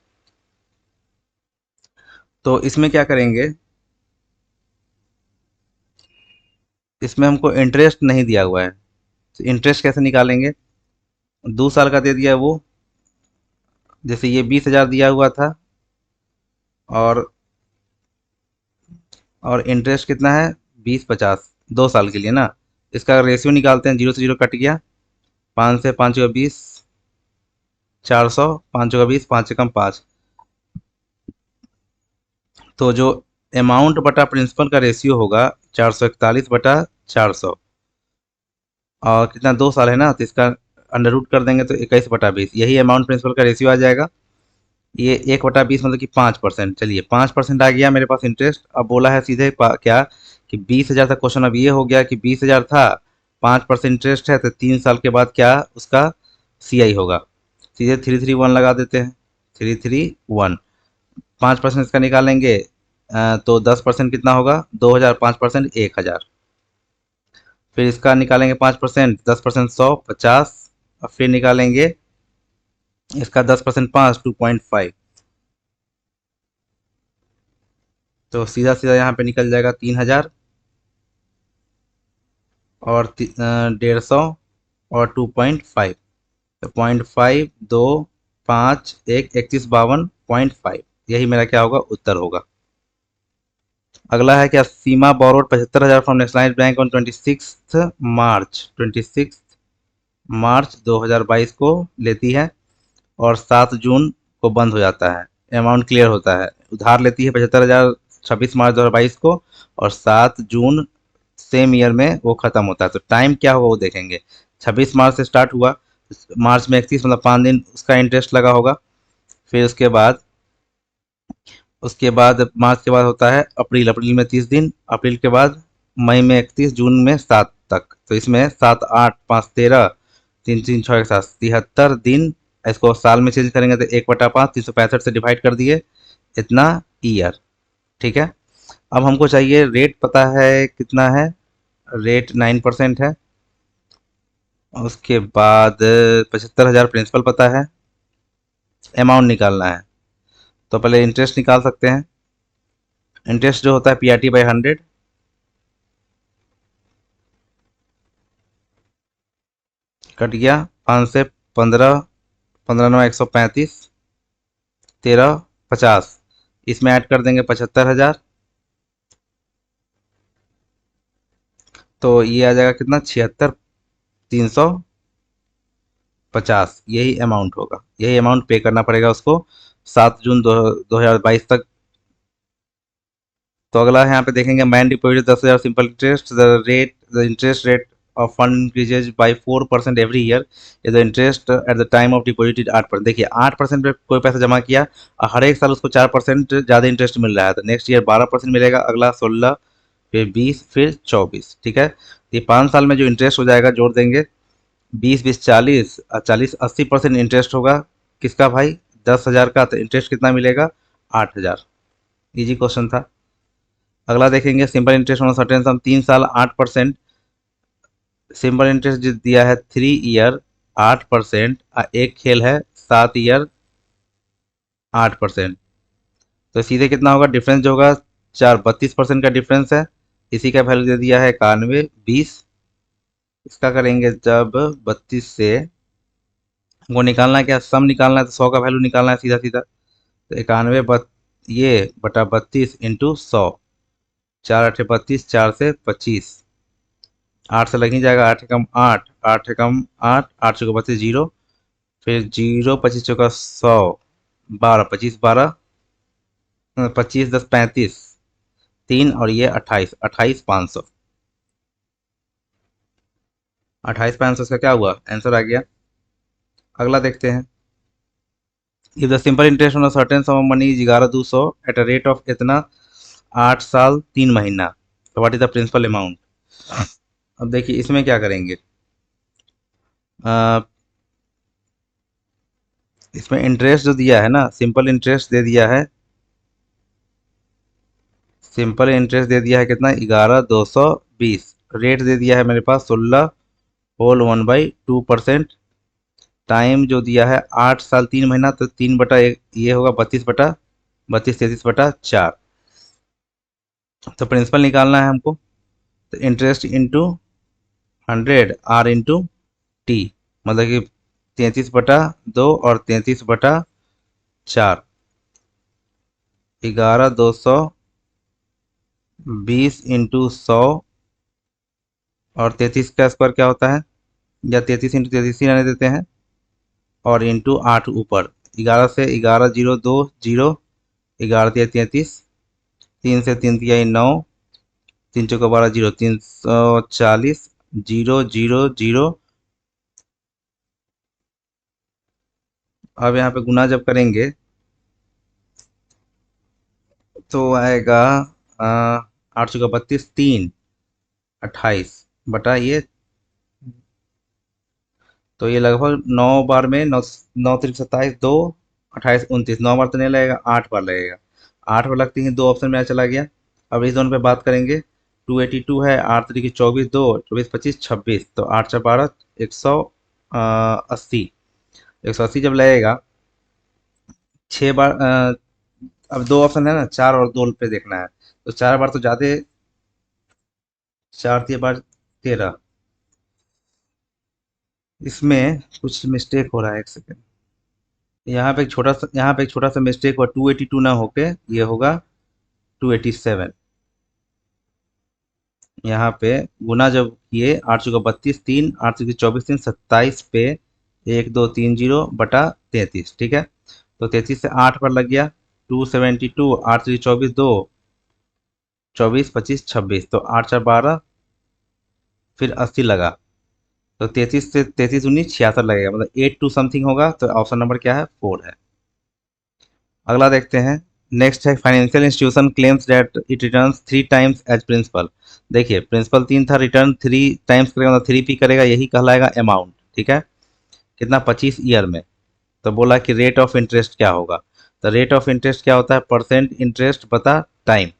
तो इसमें क्या करेंगे, इसमें हमको इंटरेस्ट नहीं दिया हुआ है, तो इंटरेस्ट कैसे निकालेंगे। 2 साल का दे दिया है वो, जैसे ये 20,000 दिया हुआ था, और इंटरेस्ट कितना है 20/50, 2 साल के लिए ना। इसका रेशियो निकालते हैं, 0 से 0 कट गया, 5 से 5 का 20, 400, 5 का 20, 5 से कम 5। तो जो अमाउंट बटा प्रिंसिपल का रेशियो होगा 441/400, और कितना 2 साल है ना, तो इसका अंडर रूट कर देंगे तो 21/20, यही अमाउंट प्रिंसिपल का रेशियो आ जाएगा। ये 1/20 मतलब कि 5%। चलिए 5% आ गया मेरे पास इंटरेस्ट। अब बोला है सीधे क्या कि 20,000 था, क्वेश्चन अब ये हो गया कि 20,000 था, 5% इंटरेस्ट है, तो 3 साल के बाद क्या उसका सी आई होगा। सीधे 331 लगा देते हैं, 331। 5% इसका निकालेंगे, तो 10% कितना होगा 2,000, 5% 1,000। फिर इसका निकालेंगे 5%, 10% 100, 50। और फिर निकालेंगे इसका 10% 5, 2.5। तो सीधा सीधा यहाँ पे निकल जाएगा 3,000, और 150, और 2.5। तो 0.5, 2, 5, 1, 31, 52, 0.5, यही मेरा क्या होगा, उत्तर होगा। अगला है क्या, Seema borrowed 75,000 from nationalise bank on 26 March 2022 को लेती है, और 7 जून को बंद हो जाता है, अमाउंट क्लियर होता है। उधार लेती है 75,000 26 मार्च 2022 को, और 7 जून सेम ईयर में वो खत्म होता है। तो टाइम क्या होगा वो देखेंगे। 26 मार्च से स्टार्ट हुआ, मार्च में 31, मतलब 5 दिन उसका इंटरेस्ट लगा होगा। फिर उसके बाद मार्च के बाद होता है अप्रैल, अप्रैल में 30 दिन, अप्रैल के बाद मई में 31, जून में 7 तक। तो इसमें 7, 8, 5, 13, 3, 3, 6, 7, 73 दिन। इसको साल में चेंज करेंगे तो 1/5, 365 से डिवाइड कर दिए, इतना ईयर, ठीक है। अब हमको चाहिए रेट, पता है कितना है, रेट 9% है। उसके बाद 75,000 प्रिंसिपल पता है, अमाउंट निकालना है। तो पहले इंटरेस्ट निकाल सकते हैं। इंटरेस्ट जो होता है PRT/100, कट गया 5 से 15, 15 9 135, 13 50। इसमें ऐड कर देंगे 75,000, तो ये आ जाएगा कितना, 76,350। यही अमाउंट होगा, यही अमाउंट पे करना पड़ेगा उसको 7 जून 2022 तक। तो अगला यहाँ पे देखेंगे, man deposit 10,000 simple interest, the interest rate of fund increases by 4% every year, the interest at the time of deposit is 8%। देखिए 8% पे कोई पैसा जमा किया, और हर एक साल उसको 4% ज़्यादा इंटरेस्ट मिल रहा है, तो नेक्स्ट ईयर 12% मिलेगा, अगला 16, फिर 20, फिर 24, ठीक है। ये 5 साल में जो इंटरेस्ट हो जाएगा जोड़ देंगे, 20, 20, 40, और 40, 80% इंटरेस्ट होगा किसका भाई, 10,000 का। तो इंटरेस्ट कितना मिलेगा, 8,000। इजी क्वेश्चन था। अगला देखेंगे, सिंपल इंटरेस्ट ऑन सर्टेन सम, 3 साल 8%। सिंपल इंटरेस्ट जो दिया है 3 ईयर 8%, एक खेल है 7 ईयर 8%। तो सीधे कितना होगा, डिफरेंस जो होगा 32% का डिफरेंस है। इसी का वैल्यू दे दिया है 91, 20। इसका करेंगे जब 32 से वो निकालना है, क्या सम निकालना है, तो 100 का वैल्यू निकालना है सीधा सीधा। तो 91 ये बटा 32 इंटू 100, 4 8 32, 4 से 25, 8 से लग ही जाएगा, 8 एकम 8, 8 एकम 8, 8 चौका 32, जीरो, फिर जीरो, 25 चौका 100, 12, 25 12, 25 10 35, 3 और ये 28, 28 500, 28 500 का क्या हुआ, आंसर आ गया। अगला देखते हैं। If the simple interest on certain sum of money is 11,200 at a rate of इतना 8 साल 3 महीना, तो what is the principal amount. अब देखिए इसमें क्या करेंगे। इसमें इंटरेस्ट जो दिया है ना, सिंपल इंटरेस्ट दे दिया है, सिंपल इंटरेस्ट दे दिया है कितना, 11,220। रेट दे दिया है मेरे पास 16 होल 1/2%। टाइम जो दिया है 8 साल 3 महीना, तो 3/1 ये होगा 32 बटा 33 तो प्रिंसिपल निकालना है हमको। तो इंटरेस्ट इंटू 100 इंटू टी, मतलब कि 33/2 और 33/4, 11,220 इंटू 100, और 33 का स्क्वायर क्या होता है, या 33 इंटू 33 ही रहने देते हैं, और इंटू 8 ऊपर, 11 से 11 जीरो 2 जीरो, 11 तिया 33, 3 से 3 तिया 9, 3 चौका 12, जीरो, 340, जीरो जीरो जीरो। अब यहाँ पे गुना जब करेंगे तो आएगा 8 चौका 32, 3, 28 बटा ये, तो ये लगभग 9 बार में, 9 9 3 27, 2, 28 29, 9 बार तो नहीं लगेगा, 8 बार लगेगा। 8 बार लगती है, दो ऑप्शन में चला गया। अब इस दोनों पे बात करेंगे। 282 है, 8 3 24, 2 24 25 26, तो 8 4 12, 180, 180 जब लगेगा 6 बार, अब दो ऑप्शन है ना, 4 और 2 पे देखना है, तो 4 बार तो ज्यादा, 4 3 बार 13, इसमें कुछ मिस्टेक हो रहा है, एक सेकेंड। यहाँ पे एक छोटा सा मिस्टेक हुआ, 282 ना होके ये होगा 287। यहाँ पे गुना जब किए, 8 चौका 32, 3, 8 3 24, 3 27 पे 1 2 3 0 बटा 33, ठीक है। तो 33 से 8 पर लग गया, 272, 8 3 24, 2, 24 25 26, तो 8 4 12, फिर 80 लगा, तो 33 से 33 19 66 लगेगा, मतलब 82 समथिंग होगा, तो ऑप्शन नंबर क्या है, 4 है। अगला देखते हैं। नेक्स्ट है, financial institution claims that it returns 3 times as principal. देखिए प्रिंसिपल 3 था, रिटर्न 3 टाइम्स करेगा, मतलब 3 करेगा, यही कहलाएगा अमाउंट, ठीक है। कितना, 25 ईयर में। तो बोला कि रेट ऑफ इंटरेस्ट क्या होगा। तो रेट ऑफ इंटरेस्ट क्या होता है, परसेंट इंटरेस्ट बता टाइम।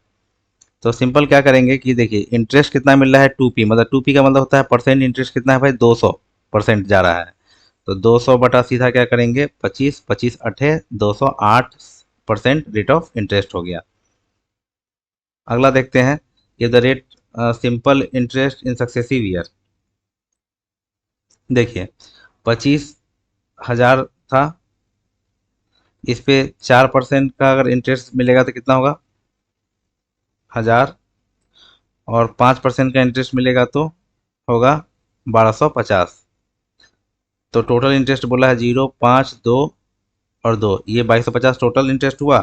तो सिंपल क्या करेंगे कि देखिए इंटरेस्ट कितना मिल रहा है, 2p, मतलब 2p का मतलब होता है परसेंट इंटरेस्ट कितना है भाई, 200% जा रहा है। तो 200 बटा सीधा क्या करेंगे, 25, 25 अठे 208% रेट ऑफ इंटरेस्ट हो गया। अगला देखते हैं, ये the rate simple interest in successive year. देखिए 25,000 था, इस पे 4% का अगर इंटरेस्ट मिलेगा तो कितना होगा, 1000, और 5% का इंटरेस्ट मिलेगा तो होगा 1250। तो टोटल इंटरेस्ट बोला है 0 5 2 और 2, ये 2250 टोटल इंटरेस्ट हुआ।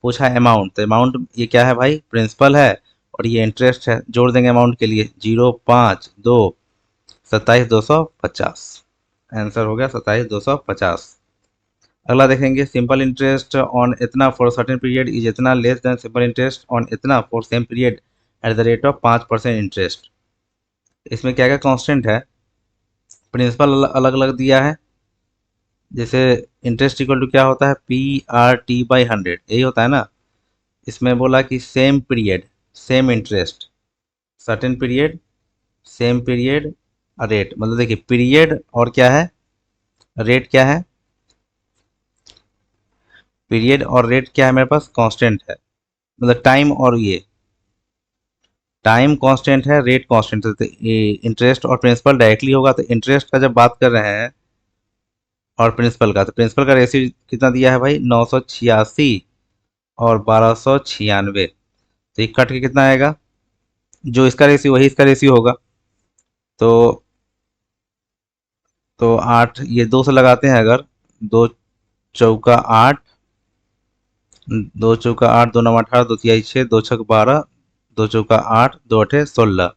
पूछा है अमाउंट, तो अमाउंट ये क्या है भाई, प्रिंसिपल है, और ये इंटरेस्ट है, जोड़ देंगे अमाउंट के लिए, 0 5 2, 27,250। आंसर हो गया 27,250। अगला देखेंगे, सिंपल इंटरेस्ट ऑन इतना फॉर सर्टेन पीरियड इज इतना less than simple interest on इतना for same period at the rate of 5% interest. इसमें क्या क्या कांस्टेंट है, प्रिंसिपल अलग अलग दिया है। जैसे इंटरेस्ट इक्वल टू क्या होता है, PRT/100, यही होता है ना। इसमें बोला कि same period same interest, certain period same period rate, मतलब देखिए पीरियड और क्या है, रेट क्या है, पीरियड और रेट क्या है, मेरे पास कांस्टेंट है, मतलब टाइम और ये टाइम कांस्टेंट है, रेट कांस्टेंट है, तो इंटरेस्ट और प्रिंसिपल डायरेक्टली होगा, तो इंटरेस्ट का जब बात कर रहे हैं और प्रिंसिपल का, तो प्रिंसिपल का रेशियो कितना दिया है भाई, 986 और 1296, तो ये कट के कितना आएगा, जो इसका रेशियो वही इसका रेशियो होगा। तो 8, ये 2 से लगाते हैं अगर, 2 चौका 8, 2 चौका 8, 2 नौ 18, 2 तिहाई 6, 2 छक 12, 2 चौका 8, 2 अठे 16।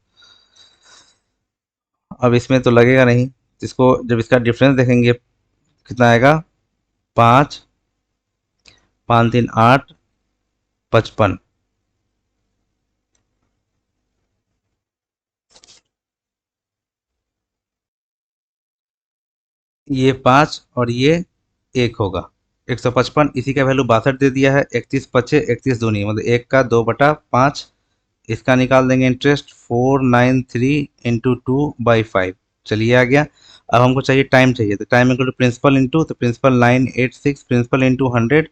अब इसमें तो लगेगा नहीं, इसको जब इसका डिफरेंस देखेंगे कितना आएगा, 5, 5 3 8, 55। ये 5 और ये 1 होगा, 155, इसी का वैल्यू 62 दे दिया है, 31 पचे 31 दूनी मतलब 1 का 2/5, इसका निकाल देंगे इंटरेस्ट 493 इंटू 2/5। चलिए आ गया। अब हमको चाहिए टाइम, चाहिए तो time equal to principal into, तो प्रिंसिपल 986 प्रिंसिपल इंटू 100,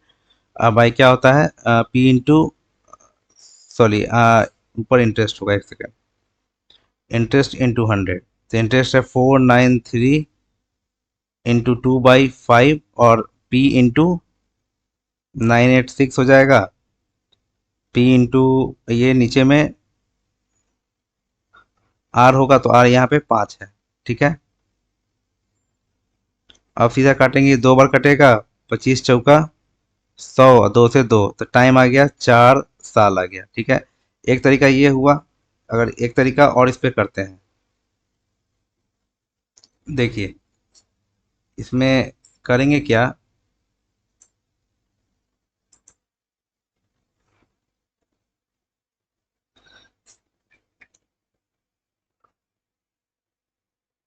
बाई क्या होता है, पी इंटू, सॉरी ऊपर इंटरेस्ट होगा, एक सेकेंड, इंटरेस्ट इंटू 100, तो इंटरेस्ट है 493 इंटू 2/5 और पी इंटू 986 हो जाएगा, पी इंटू ये नीचे में आर होगा, तो आर यहाँ पे 5 है, ठीक है। अब सीधा काटेंगे, 2 बार कटेगा, 25 चौका 100, 2 से 2, तो टाइम आ गया 4 साल आ गया, ठीक है। एक तरीका ये हुआ, अगर एक तरीका और इस पे करते हैं, देखिए इसमें करेंगे क्या,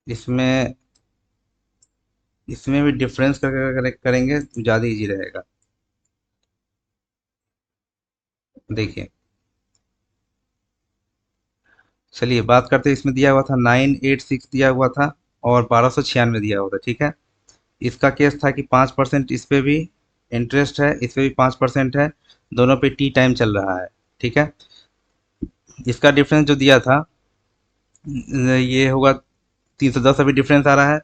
इसमें इसमें भी डिफरेंस करके करेंगे तो ज़्यादा इजी रहेगा। देखिए, चलिए बात करते हैं, इसमें दिया हुआ था 986 दिया हुआ था और 1296 दिया हुआ था, ठीक है। इसका केस था कि 5% इस पे भी इंटरेस्ट है, इस पे भी 5% है, दोनों पे टी टाइम चल रहा है, ठीक है। इसका डिफरेंस जो दिया था ये होगा 310, अभी डिफरेंस आ रहा है,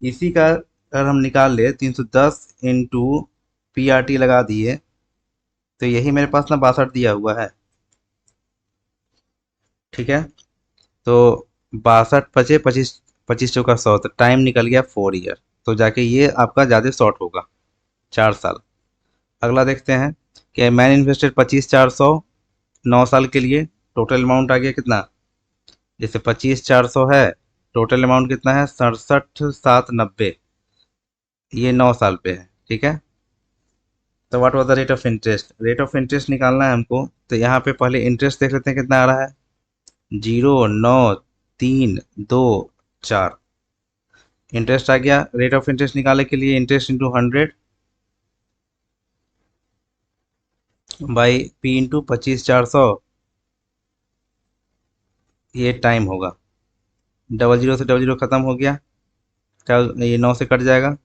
इसी का अगर हम निकाल ले 310 इंटू पी आर टी लगा दिए, तो यही मेरे पास ना 62 दिया हुआ है, ठीक है। तो 62 पचे 25, 25 चौका 100, तो टाइम निकल गया 4 ईयर, तो जाके ये आपका ज़्यादा शॉर्ट होगा, 4 साल। अगला देखते हैं कि मैन इन्वेस्टेड 25 400 9 साल के लिए, टोटल अमाउंट आ गया कितना, जैसे 25 400 है, टोटल अमाउंट कितना है 67 790, ये 9 साल पे है, ठीक है। तो what was the rate of interest, rate of interest निकालना है हमको, तो यहाँ पे पहले इंटरेस्ट देख लेते हैं कितना आ रहा है, 0 9 3 2 4, इंटरेस्ट आ गया। रेट ऑफ इंटरेस्ट निकालने के लिए interest into 100 by P into 25 400, ये टाइम होगा, डबल जीरो से डबल जीरो खत्म हो गया, क्या ये 9 से कट जाएगा,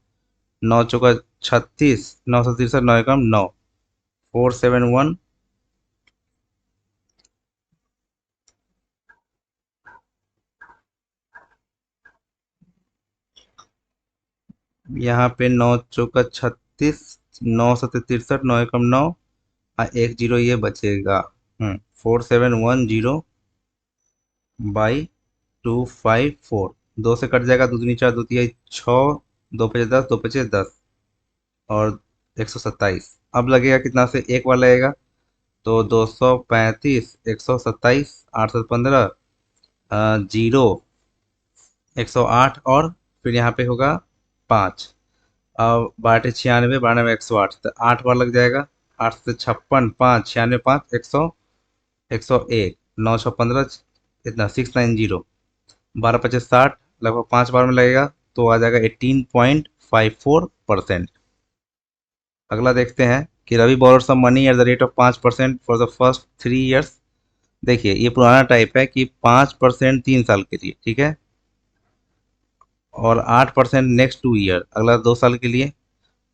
9 चौका 36, 9 से 63, 9 एकम 9, 471, यहाँ पे 9 चौका 36, 9 से 63, 9 एकम 9, एक जीरो ये बचेगा, 4710 बाई 254, 2 से कट जाएगा, दो दूनी 4, दो तिहाई 6, 2 पचे 10, 2 पचे 10 और 127, अब लगेगा कितना से, एक बार लगेगा, तो 235, 127, 8 7 15, जीरो 108, और फिर यहाँ पे होगा 5, अब 12 96, 92 108, तो 8 बार लग जाएगा, 8 से 56, 5 96, 5 101, 9 6 15, इतना 690, 12 25 60, लगभग 5 बार में लगेगा, तो आ जाएगा 18.54%। अगला देखते हैं कि Ravi borrowed sum money at the rate of 5% for the first 3 years. देखिए ये पुराना टाइप है कि 5% 3 साल के लिए, ठीक है, और 8% नेक्स्ट 2 ईयर, अगला 2 साल के लिए,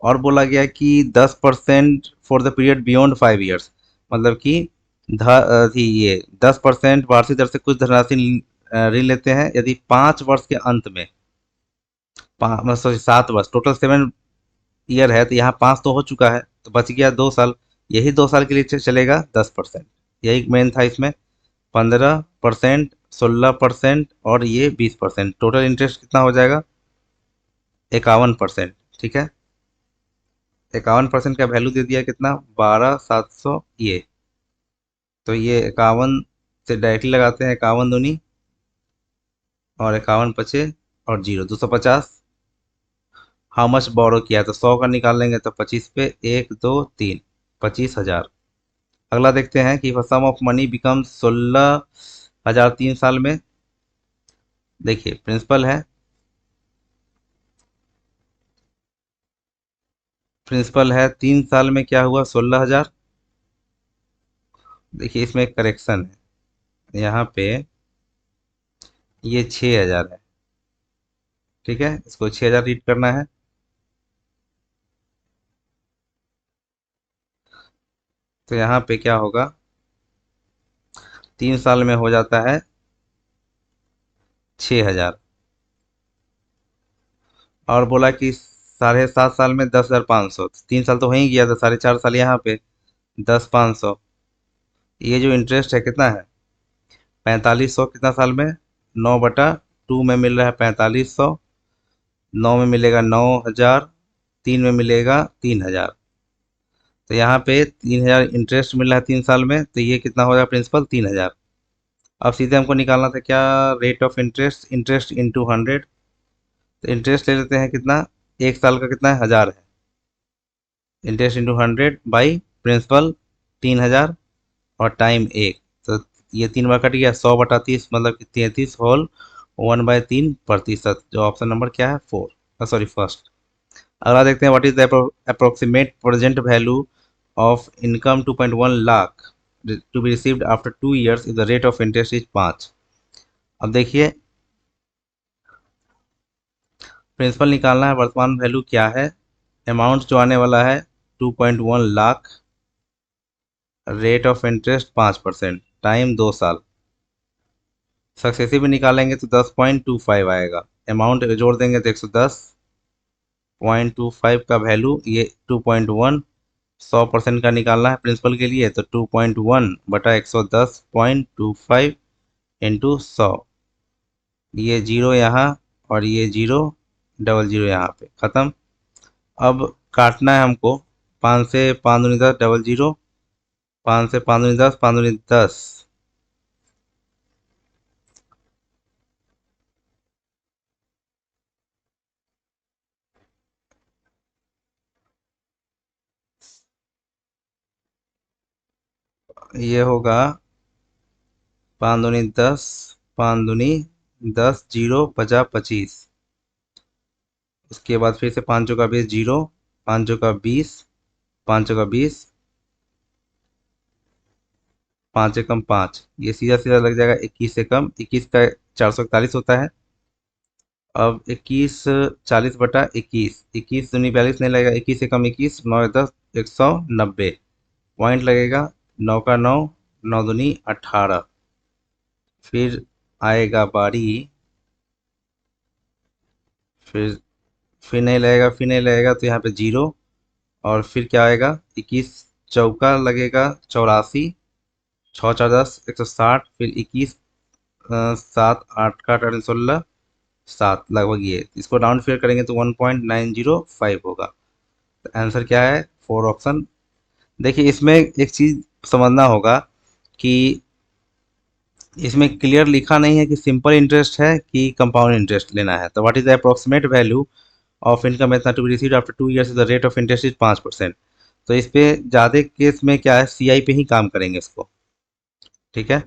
और बोला गया कि 10% for the period beyond 5 years, मतलब कि थी ये 10% वार्षिक दर से कुछ धनराशि ऋण लेते हैं यदि 5 वर्ष के अंत में, सॉरी 7 वर्ष, टोटल 7 ईयर है, तो यहाँ 5 तो हो चुका है, तो बच गया 2 साल। यही 2 साल के लिए चलेगा 10%। यही मेन था इसमें। 15%, 16% और ये 20%, टोटल इंटरेस्ट कितना हो जाएगा? 51%। ठीक है, 51% का वैल्यू दे दिया कितना? 12,700 ये। तो ये 51 से डायरेक्टली लगाते हैं, 51 दूनी और 51 पचे और जीरो, 250। हाउ मच बोरो किया, तो 100 का निकाल लेंगे तो 25 पे 1, 2, 3, 25,000। अगला देखते हैं कि सम ऑफ मनी बिकम 16,000 3 साल में। देखिए प्रिंसिपल है, प्रिंसिपल है 3 साल में क्या हुआ? 16,000। देखिए इसमें एक करेक्शन है, यहाँ पे ये 6,000 है। ठीक है, इसको 6,000 रीड करना है। तो यहाँ पे क्या होगा? 3 साल में हो जाता है 6,000, और बोला कि 7.5 साल में 10,500। 3 साल तो हो ही गया, तो 4.5 साल यहाँ पे 10,500। ये जो इंटरेस्ट है कितना है? 4500। कितना साल में? 9/2 में मिल रहा है 4500, 9 में मिलेगा 9,000, 3 में मिलेगा 3,000। तो यहाँ पे 3,000 इंटरेस्ट मिल रहा है 3 साल में, तो ये कितना हो जाएगा प्रिंसिपल? 3,000। अब सीधे हमको निकालना था क्या? Rate of interest, interest into 100। तो इंटरेस्ट ले लेते हैं कितना? 1 साल का कितना है? 1,000 है। इंटरेस्ट इंटू 100 बाई प्रिंसिपल 3,000 और टाइम 1। तो ये 3 बार कट गया, 100/30 मतलब कि 33 होल 1/3%, जो ऑप्शन नंबर क्या है? 4, सॉरी फर्स्ट। अगला देखते हैं, what is the approximate present value of income 2.1 lakh to be received after 2 years if the rate of interest is 5। अब देखिए प्रिंसिपल निकालना है, वर्तमान वैल्यू क्या है? अमाउंट जो आने वाला है 2.1 lakh, rate of interest 5%, time 2 साल। सक्सेसिव में निकालेंगे तो 10.25 आएगा। अमाउंट जोड़ देंगे तो 110.25 का वैल्यू, ये 2.1, 100% का निकालना है प्रिंसिपल के लिए, तो 2.1/110.25 इंटू 100। ये जीरो यहाँ और ये जीरो, डबल जीरो यहाँ पे ख़त्म। अब काटना है हमको, 5 से 5 दूनी 10, डबल जीरो, 5 से 5 दूनी 10, 5 दूनी 10। ये होगा 5 दूनी 10, 5 दूनी 10, जीरो 50, 25। उसके बाद फिर से 5 का 20, जीरो, 5 का 20, 5 का 20, 5 से कम 5, ये सीधा सीधा लग जाएगा 21 से कम। 21 का 441 होता है। अब 21 40/21, 21 दूनी 42 नहीं लगेगा, 21 से कम 21, 9 10, 190 पॉइंट लगेगा। 9 का 9, 9 दूनी 18। फिर आएगा बारी, फिर फिर नहीं लगेगा, फिर नहीं लगेगा, तो यहाँ पे जीरो। और फिर क्या आएगा? 21 चौका लगेगा 84, 6 4 10, 160। फिर 21 7 8 का 8 16, 7 लगभग। ये इसको राउंड फिगर करेंगे तो 1.905 होगा। तो आंसर क्या है? 4 ऑप्शन। देखिए इसमें एक चीज़ समझना होगा कि इसमें क्लियर लिखा नहीं है कि सिंपल इंटरेस्ट है कि कंपाउंड इंटरेस्ट लेना है। तो what is the approximate value of income इतना to be received after 2 years, the rate of interest is 5%। तो इस पे ज़्यादा केस में क्या है, सीआई पे ही काम करेंगे इसको। ठीक है,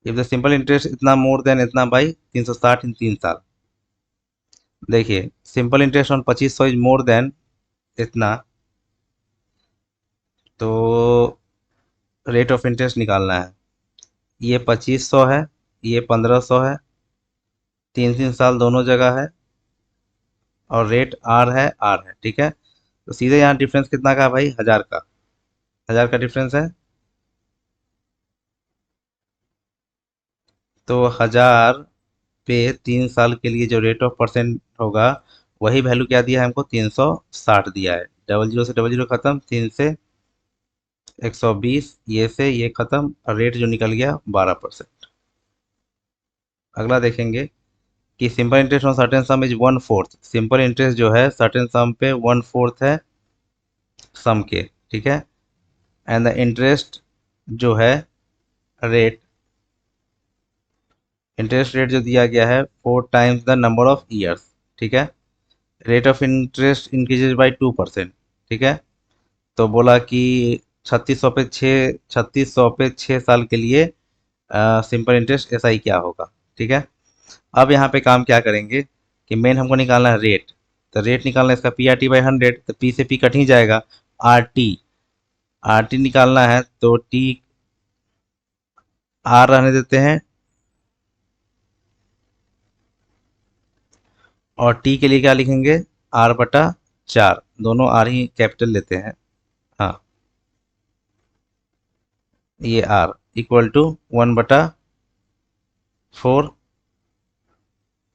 इफ द सिंपल इंटरेस्ट इतना मोर देन इतना बाई 360 इन 3 साल। देखिए simple interest on 2500 is more than इतना, तो रेट ऑफ इंटरेस्ट निकालना है। ये 2500 है, ये 1500 है, 3 3 साल दोनों जगह है। और रेट आर है, ठीक है। तो सीधे यहाँ डिफरेंस कितना का है भाई, 1000 का, 1000 का डिफरेंस है। तो 1000 पे 3 साल के लिए जो रेट ऑफ परसेंट होगा, वही वैल्यू क्या दिया है हमको, 360 दिया है। डबल जीरो से डबल जीरो खत्म, 3 से 120, ये से ये खत्म, और रेट जो निकल गया 12%। अगला देखेंगे कि simple interest on certain some is 1/4। Simple interest जो है सर्टेन सम पे 1/4 है सम के, ठीक है। एंड द इंटरेस्ट जो है रेट, इंटरेस्ट रेट जो दिया गया है 4 times the number of years, ठीक है। Rate of interest increases by 2%, ठीक है। तो बोला कि 3600 पे 6 साल के लिए सिंपल इंटरेस्ट एस आई क्या होगा, ठीक है। अब यहाँ पे काम क्या करेंगे कि मेन हमको निकालना है रेट। तो रेट निकालना है इसका पी आर टी बाई 100, तो पी से पी कट ही जाएगा। आर टी, आर टी निकालना है तो टी, आर रहने देते हैं, और टी के लिए क्या लिखेंगे, R/4, दोनों आर ही कैपिटल लेते हैं। हाँ, ये आर इक्वल टू 1/4,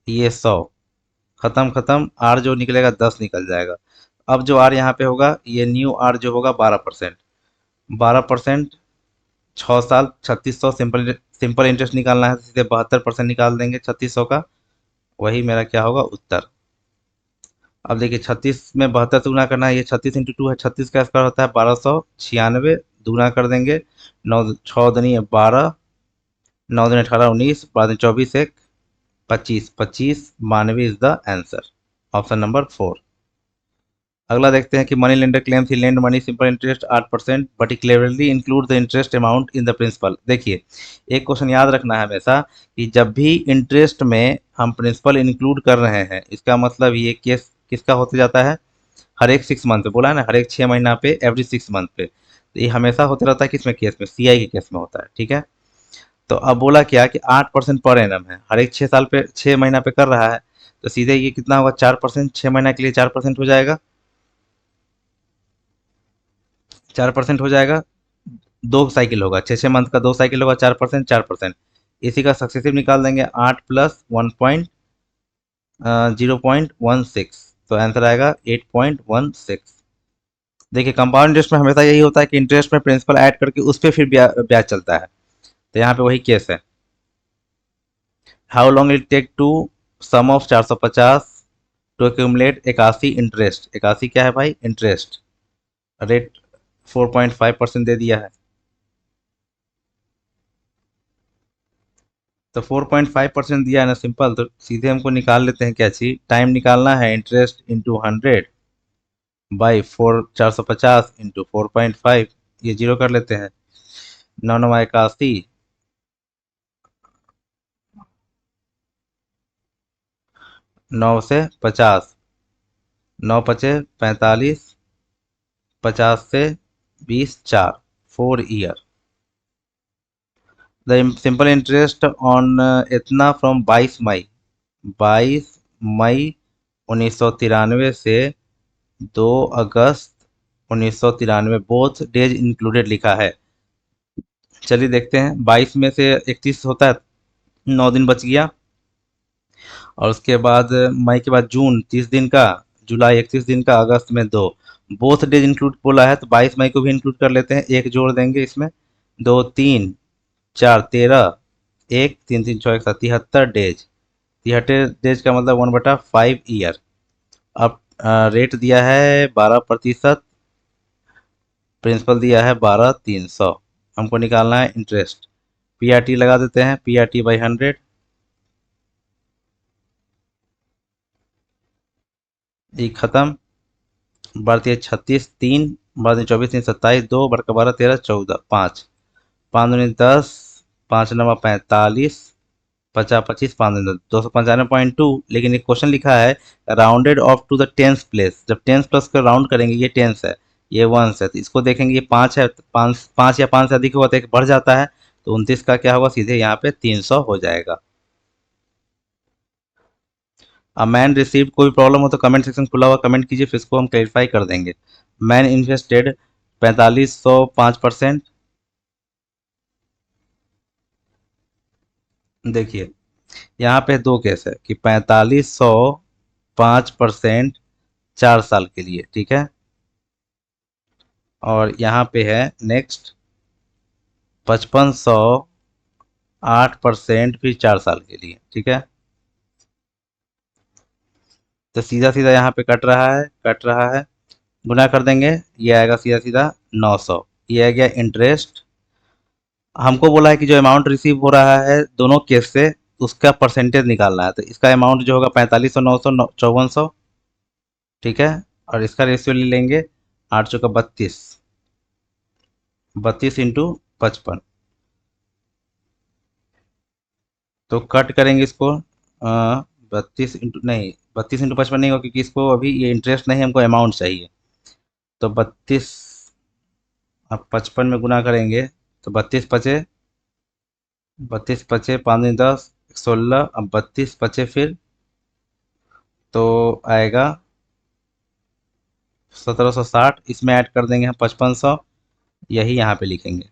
ये 100, खत्म खत्म, आर जो निकलेगा 10 निकल जाएगा। अब जो आर यहाँ पे होगा, ये न्यू आर जो होगा 12%, 12%, 6 साल 3600, सिंपल सिंपल इंटरेस्ट निकालना है तो सीधे 72% निकाल देंगे 3600 का, वही मेरा क्या होगा उत्तर। अब देखिए 36 में 72 से गुना करना है, ये 36 × 2 है, 36 का स्क्वायर होता है 1296, दुगुना कर देंगे, 9 6 दूनी 12, 9 दूनी 18 19, 12 24 1 25, 25 92 is the answer, option number 4। अगला देखते हैं कि money lender claims he lend money simple interest 8%, but he cleverly include the interest amount in the principal. देखिए, एक क्वेश्चन याद रखना है हमेशा कि जब भी इंटरेस्ट में हम प्रिंसिपल इंक्लूड कर रहे हैं, इसका मतलब ये केस किसका होते जाता है, हर एक 6 मंथ पे, बोला है ना, हर एक 6 महीना पे, एवरी 6 मंथ पे। तो ये हमेशा होते रहता है किसमें, केस में, सी आई के केस में होता है, ठीक है। तो अब बोला क्या कि 8% पर एनम है, हर एक 6 साल पे 6 महीना पे कर रहा है, तो सीधे ये कितना होगा, 4%, 6 महीना के लिए 4% हो जाएगा, 4% हो जाएगा। 2 साइकिल होगा, 6 6 मंथ का 2 साइकिल होगा, 4%, 4%, इसी का सक्सेसिव निकाल देंगे, 8 + 1.0.16, तो आंसर आएगा 8.16। देखिए कंपाउंड इंटरेस्ट में हमेशा यही होता है कि इंटरेस्ट में प्रिंसिपल ऐड करके उस पर फिर ब्याज चलता है, तो यहाँ पे वही केस है। How long it take to sum of 450 to accumulate 81 interest, 81 क्या है भाई, इंटरेस्ट रेट 4.5% दे दिया है। तो 4.5% दिया है ना सिंपल, तो सीधे हमको निकाल लेते हैं क्या चीज, टाइम निकालना है, इंटरेस्ट इंटू 100 बाई 450 इंटू 4.5, ये जीरो कर लेते हैं, 9 9 81, 9 से 50, 9 × 5 = 45, 50 से 20 4, 4 year. The simple interest on इतना फ्रॉम 22 मई, 22 मई 1993 से 2 अगस्त 1993, बोथ डेज इंक्लूडेड लिखा है। चलिए देखते हैं, 22 में से 31 होता है, 9 दिन बच गया, और उसके बाद मई के बाद जून 30 दिन का, जुलाई 31 दिन का, अगस्त में 2, बोथ डेज इंक्लूड बोला है, तो 22 मई को भी इंक्लूड कर लेते हैं, एक जोड़ देंगे इसमें, 2 3 4 13, 1 3 3 6 1 7, 73 डेज, 73 डेज का मतलब 1/5 ईयर। अब रेट दिया है 12%, प्रिंसिपल दिया है 12,300, हमको निकालना है इंटरेस्ट, पी आर टी लगा देते हैं, पी आर टी बाई 100, ये खत्म, बढ़ती है 36 3, बढ़ती 24 3 27, 2 बढ़कर 12 13 14, 5, 5 दूनी 10, 5 9 45, 50 25, 5 295.2, लेकिन एक क्वेश्चन लिखा है rounded off to the tens place, जब टेंस प्लस का राउंड करेंगे, ये टेंस है, ये वंस है, तो इसको देखेंगे, ये 5 है, 5 या 5 से अधिक होगा तो एक बढ़ जाता है, तो 29 का क्या होगा, सीधे यहाँ पे 300 हो जाएगा। मैन रिसीव्ड, कोई प्रॉब्लम हो तो कमेंट सेक्शन खुला हुआ, कमेंट कीजिए, फिर इसको हम क्लेरिफाई कर देंगे। Man invested 4505%। देखिए यहाँ पे दो केस है कि 4505% 4 साल के लिए, ठीक है। और यहाँ पे है नेक्स्ट 5508% फिर 4 साल के लिए, ठीक है। तो सीधा सीधा यहाँ पे कट रहा है, गुना कर देंगे, ये आएगा सीधा सीधा 900। ये आ गया इंटरेस्ट। हमको बोला है कि जो अमाउंट रिसीव हो रहा है दोनों केस से उसका परसेंटेज निकालना है, तो इसका अमाउंट जो होगा 4500, 900, 5400, ठीक है। और इसका रेशियो ले लेंगे 8 चौका 32, 32 × 55। तो कट करेंगे इसको, 32 नहीं, 32 × 55 नहीं होगा, क्योंकि इसको अभी ये इंटरेस्ट नहीं, हमको अमाउंट चाहिए। तो 32, अब 55 में गुना करेंगे तो 32 पचे 5 × 10 16, अब 32 पचे फिर तो आएगा 1760, इसमें ऐड कर देंगे हम 5500, यही यहाँ पे लिखेंगे।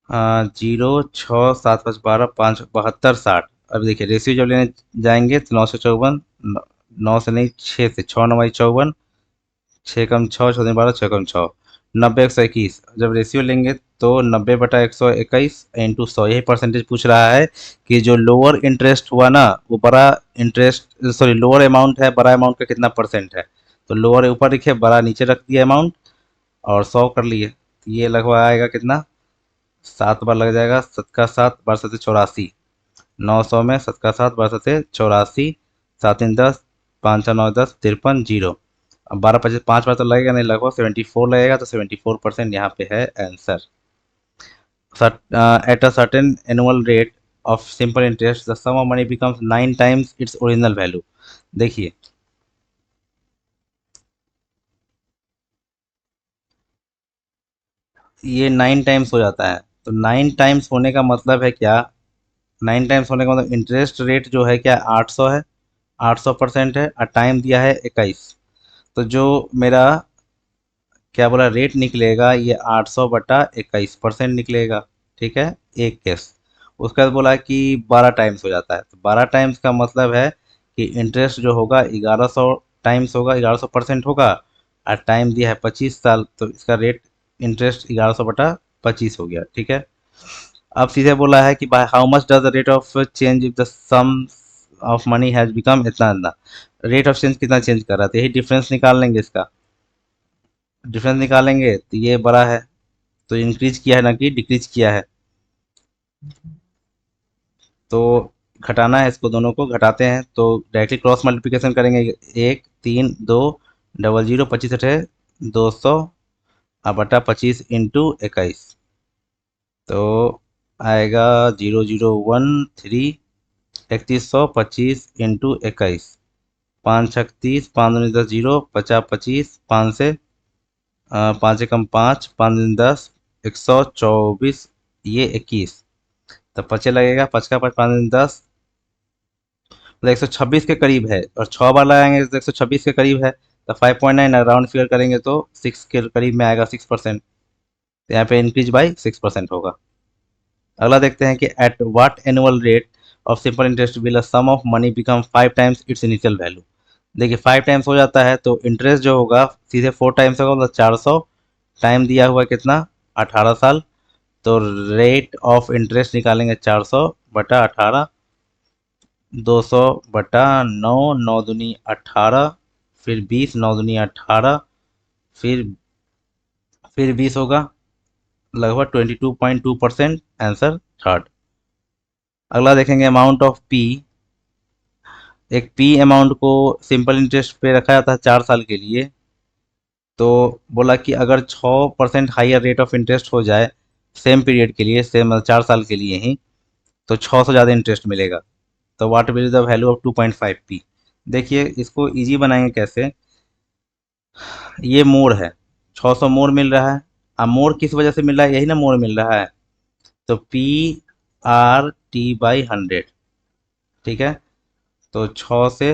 0 6 7 5 12 5 72 60। अब देखिए रेशियो जब लेने जाएंगे तो 954, 9 से नहीं 6 से, 6 9 54, 6 कम 6 6 दूनी 12, 6 कम 6, 90 121। जब रेशियो लेंगे तो 90/121 इंटू 100, यही परसेंटेज पूछ रहा है कि जो लोअर इंटरेस्ट हुआ ना वो बड़ा इंटरेस्ट, सॉरी लोअर अमाउंट है, बड़ा अमाउंट का कितना परसेंट है। तो लोअर ऊपर लिखे, बड़ा नीचे रख दिया अमाउंट, और 100 कर लिए। ये लगभग आएगा कितना, 7 बार लग जाएगा, 7 का 7 12 7 84। 900 में 7 का 7 12 7 84, 7 × 10, 5 × 9 10 53 जीरो। अब 12 25 5 बार तो लगेगा नहीं, लगभग 74 लगेगा, तो 74% यहाँ पे है answer. At a certain annual rate of simple interest the sum of money becomes 9 times its original value. देखिए ये 9 टाइम्स हो जाता है, तो 9 टाइम्स होने का मतलब है क्या, 9 टाइम्स होने का मतलब इंटरेस्ट रेट जो है क्या 800 है, 800% है, और टाइम दिया है 21। तो जो मेरा क्या बोला रेट निकलेगा, ये 800/21% निकलेगा, ठीक है। एक केस। उसके बाद बोला कि 12 टाइम्स हो जाता है, तो 12 टाइम्स का मतलब है कि इंटरेस्ट जो होगा 1100 टाइम्स होगा, 1100% होगा, और टाइम दिया है 25 साल, तो इसका रेट इंटरेस्ट 1100/25 हो गया, ठीक है। अब सीधे बोला है कि by how much does the rate of change if the sum of money has become इतना इतना। रेट ऑफ चेंज कितना चेंज कर रहा है, तो यही डिफरेंस निकाल लेंगे, इसका डिफरेंस निकालेंगे तो ये बड़ा है, तो इंक्रीज किया है ना कि डिक्रीज किया है। तो घटाना है, इसको दोनों को घटाते हैं तो डायरेक्टली क्रॉस मल्टीप्लिकेशन करेंगे। 1 3 2 00 25 अठे 200, और बटा 25 × 21, तो आएगा 0013, 3125 × 21, 5 36, 5 × 10 जीरो, 50 25, 5 से 5 एकम 5, 5 × 10 124, ये 21। तो 25 लगेगा, 5 का 5 5 × 10, तो 126 के करीब है, और 6 बार लगाएंगे तो 126 के करीब है, तो 5.9 राउंड फिगर करेंगे तो 6 के करीब में आएगा, 6%। तो यहाँ पे इंक्रीज बाई 6% होगा। अगला देखते हैं कि at what annual rate of simple interest will a sum of money become 5 times its initial value. देखिए 5 टाइम्स हो जाता है तो इंटरेस्ट जो होगा सीधे 4 टाइम्स होगा, मतलब 400। टाइम दिया हुआ है कितना, 18 साल। तो रेट ऑफ इंटरेस्ट निकालेंगे 400/18, 200/9, 9 दूनी 18, फिर 20, 9 दूनी 18, फिर 20 होगा, लगभग 22.2% आंसर थर्ड। अगला देखेंगे अमाउंट ऑफ पी। एक पी अमाउंट को सिंपल इंटरेस्ट पे रखा जाता है 4 साल के लिए। तो बोला कि अगर 6% हाइयर रेट ऑफ इंटरेस्ट हो जाए सेम पीरियड के लिए, सेम 4 साल के लिए ही, तो 600 ज़्यादा इंटरेस्ट मिलेगा। तो what will the value of 2.5 P. देखिए इसको इजी बनाएंगे कैसे। ये मोड़ है, 600 मोड़ मिल रहा है। अब मोड़ किस वजह से मिल रहा है, यही ना मोड़ मिल रहा है। तो पी RT/100, ठीक है। तो 6 से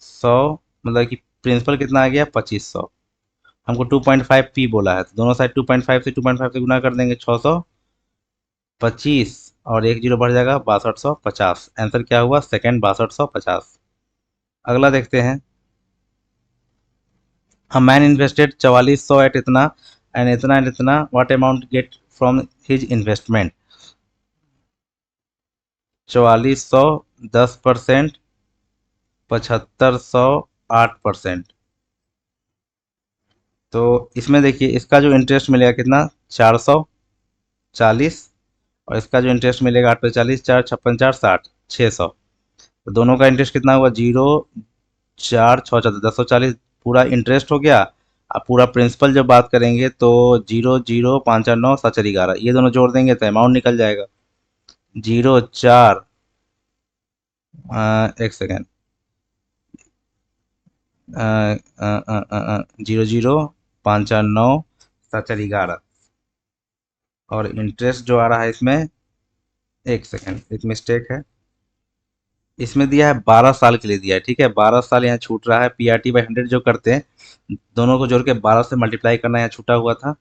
100, मतलब कि प्रिंसिपल कितना आ गया 2500। हमको 2.5 P बोला है, तो दोनों साइड 2.5 से गुना कर देंगे, 625, और एक जीरो बढ़ जाएगा 6250। आंसर क्या हुआ सेकंड, 6250। अगला देखते हैं। A man invested 4400 at इतना एंड इतना, what amount get from his investment. 4400, 10%, 7500, 8%। तो इसमें देखिए इसका जो इंटरेस्ट मिलेगा कितना, 440, और इसका जो इंटरेस्ट मिलेगा 8 पे 40, 4 56 4 60, 600। तो दोनों का इंटरेस्ट कितना हुआ, 0, 4 6 1040, पूरा इंटरेस्ट हो गया। अब पूरा प्रिंसिपल जब बात करेंगे तो 0, 0, 5 और 9, 7 और 11, ये दोनों जोड़ देंगे तो अमाउंट निकल जाएगा। 0, 4, एक सेकेंड, 0, 0, 5 और 9, 7 और 11, और इंटरेस्ट जो आ रहा है इसमें, एक सेकेंड, एक मिस्टेक है। इसमें दिया है 12 साल के लिए दिया है, ठीक है। 12 साल यहाँ छूट रहा है, PRT/100 जो करते हैं दोनों को जोड़ के 12 से मल्टीप्लाई करना यहाँ छूटा हुआ था।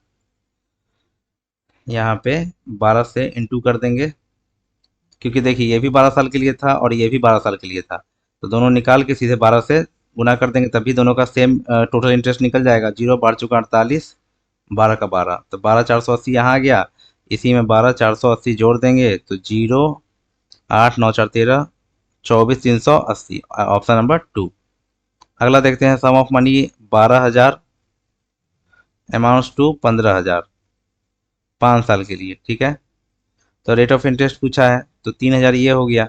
यहाँ पे 12 से इंटू कर देंगे, क्योंकि देखिए ये भी 12 साल के लिए था और ये भी 12 साल के लिए था, तो दोनों निकाल के सीधे 12 से गुना कर देंगे, तभी दोनों का सेम टोटल इंटरेस्ट निकल जाएगा। 0 बार चौका 48, 12 का 12, तो 12 480 यहाँ आ गया। इसी में 12 480 जोड़ देंगे तो 0, 8 9 4 13, 24 380, ऑप्शन नंबर 2। अगला देखते हैं। सम ऑफ मनी 12,000 अमाउंट्स टू 15,000, 5 साल के लिए, ठीक है। तो रेट ऑफ इंटरेस्ट पूछा है, तो 3,000 ये हो गया।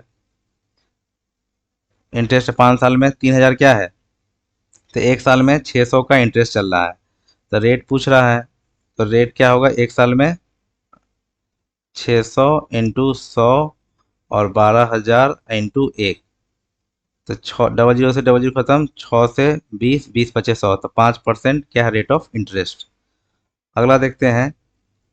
इंटरेस्ट 5 साल में 3,000 क्या है, तो एक साल में 600 का इंटरेस्ट चल रहा है, तो रेट पूछ रहा है, तो रेट क्या होगा एक साल में, 600 इंटू 100 और 12,000 इंटू 1, तो 6 00 से 00 खत्म, 6 से 20, 20 25 100, तो 5% क्या है रेट ऑफ इंटरेस्ट। अगला देखते हैं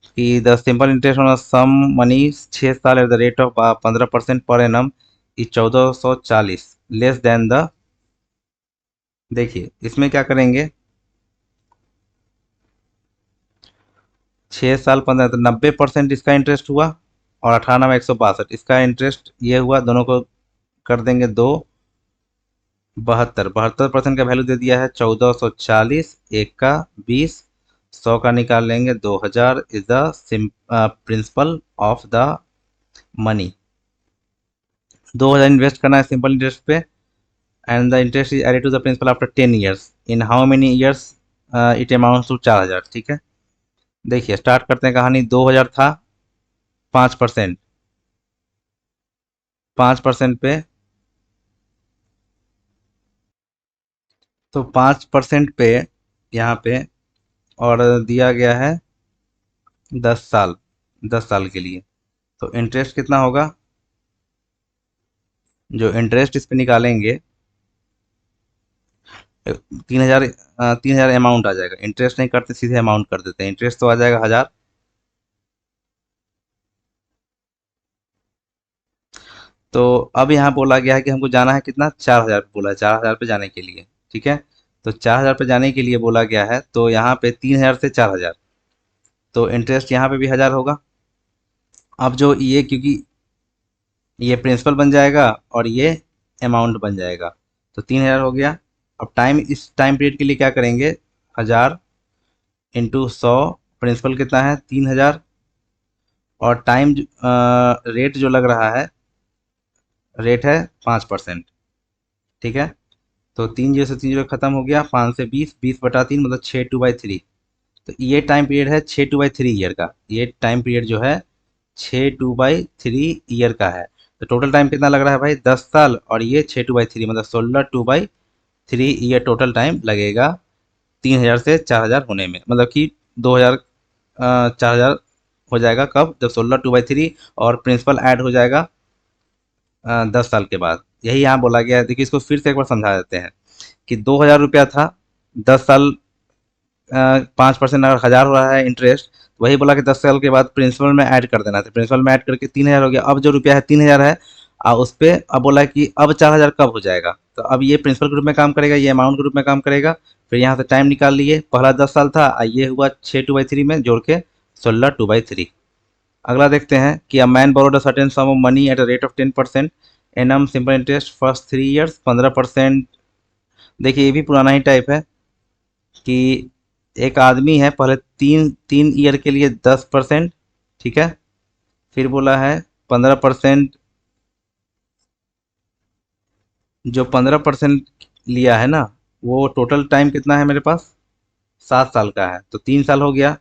कि the simple interest on sum money 6 साल एट द रेट ऑफ 15% पर annum is 1440 less than the. देखिए इसमें क्या करेंगे, 6 साल 15, तो 90% इसका इंटरेस्ट हुआ, और 98 162 इसका इंटरेस्ट ये हुआ, दोनों को कर देंगे 2, 72% का वैल्यू दे दिया है 1440, एक का 20, 100 का निकाल लेंगे 2000 is the principal of the money. 2000 invest करना है सिंपल इंटरेस्ट पे, and the interest is added to the principal after 10 years, in how many years it amounts to 4000, ठीक है। देखिए स्टार्ट करते हैं कहानी। 2000 था, 5%, 5% पे, तो 5% पे यहाँ पे, और दिया गया है 10 साल, 10 साल के लिए, तो इंटरेस्ट कितना होगा, जो इंटरेस्ट इस पे निकालेंगे 3,000, 3,000 अमाउंट आ जाएगा। इंटरेस्ट नहीं करते सीधे अमाउंट कर देते हैं, इंटरेस्ट तो आ जाएगा 1000। तो अब यहाँ बोला गया है कि हमको जाना है कितना, 4,000 बोला है, 4,000 पे जाने के लिए, ठीक है। तो 4,000 पे जाने के लिए बोला गया है, तो यहाँ पे 3,000 से 4,000, तो इंटरेस्ट यहाँ पे भी 1000 होगा। अब जो ये, क्योंकि ये प्रिंसिपल बन जाएगा और ये अमाउंट बन जाएगा, तो 3,000 हो गया। अब टाइम, इस टाइम पीरियड के लिए क्या करेंगे, 1000 इंटू 100, प्रिंसिपल कितना है 3,000, और टाइम रेट जो लग रहा है, रेट है 5%, ठीक है। तो 3 0 से 3 0 खत्म हो गया, 5 से 20, 20/3 मतलब 6/2/3, तो ये टाइम पीरियड है 6/2/3 ईयर का, ये टाइम पीरियड जो है 6/2/3 ईयर का है। तो टोटल टाइम कितना लग रहा है भाई, 10 साल, और ये 6/2/3 मतलब 16/2/3 ईयर टोटल टाइम लगेगा 3,000 से 4,000 होने में, मतलब कि 2,000, 4,000 हो जाएगा कब, जब 16/2/3 और प्रिंसिपल ऐड हो जाएगा 10 साल के बाद। यही यहाँ बोला गया है। देखिए इसको फिर से एक बार समझा देते हैं कि 2,000 रुपया था, 10 साल, 5% अगर 1000 हो रहा है इंटरेस्ट, वही बोला कि 10 साल के बाद प्रिंसिपल में ऐड कर देना, तो प्रिंसिपल में ऐड करके 3,000 हो गया। अब जो रुपया है 3,000 है, उस पे अब बोला कि अब 4,000 कब हो जाएगा, तो अब ये प्रिंसिपल के रूप में काम करेगा, ये अमाउंट के रूप में काम करेगा। फिर यहाँ से टाइम निकाल लिए, पहला 10 साल था, ये हुआ 6/2/3 में जोड़ के 16/2/3। अगला देखते हैं कि a man borrowed a certain sum of money eight a rate of 10% annum simple interest first 3 years 15%। देखिए ये भी पुराना ही टाइप है कि एक आदमी है, पहले तीन तीन ईयर के लिए 10%, ठीक है, फिर बोला है 15%। जो 15% लिया है ना, वो टोटल टाइम कितना है मेरे पास, 7 साल का है, तो 3 साल हो गया,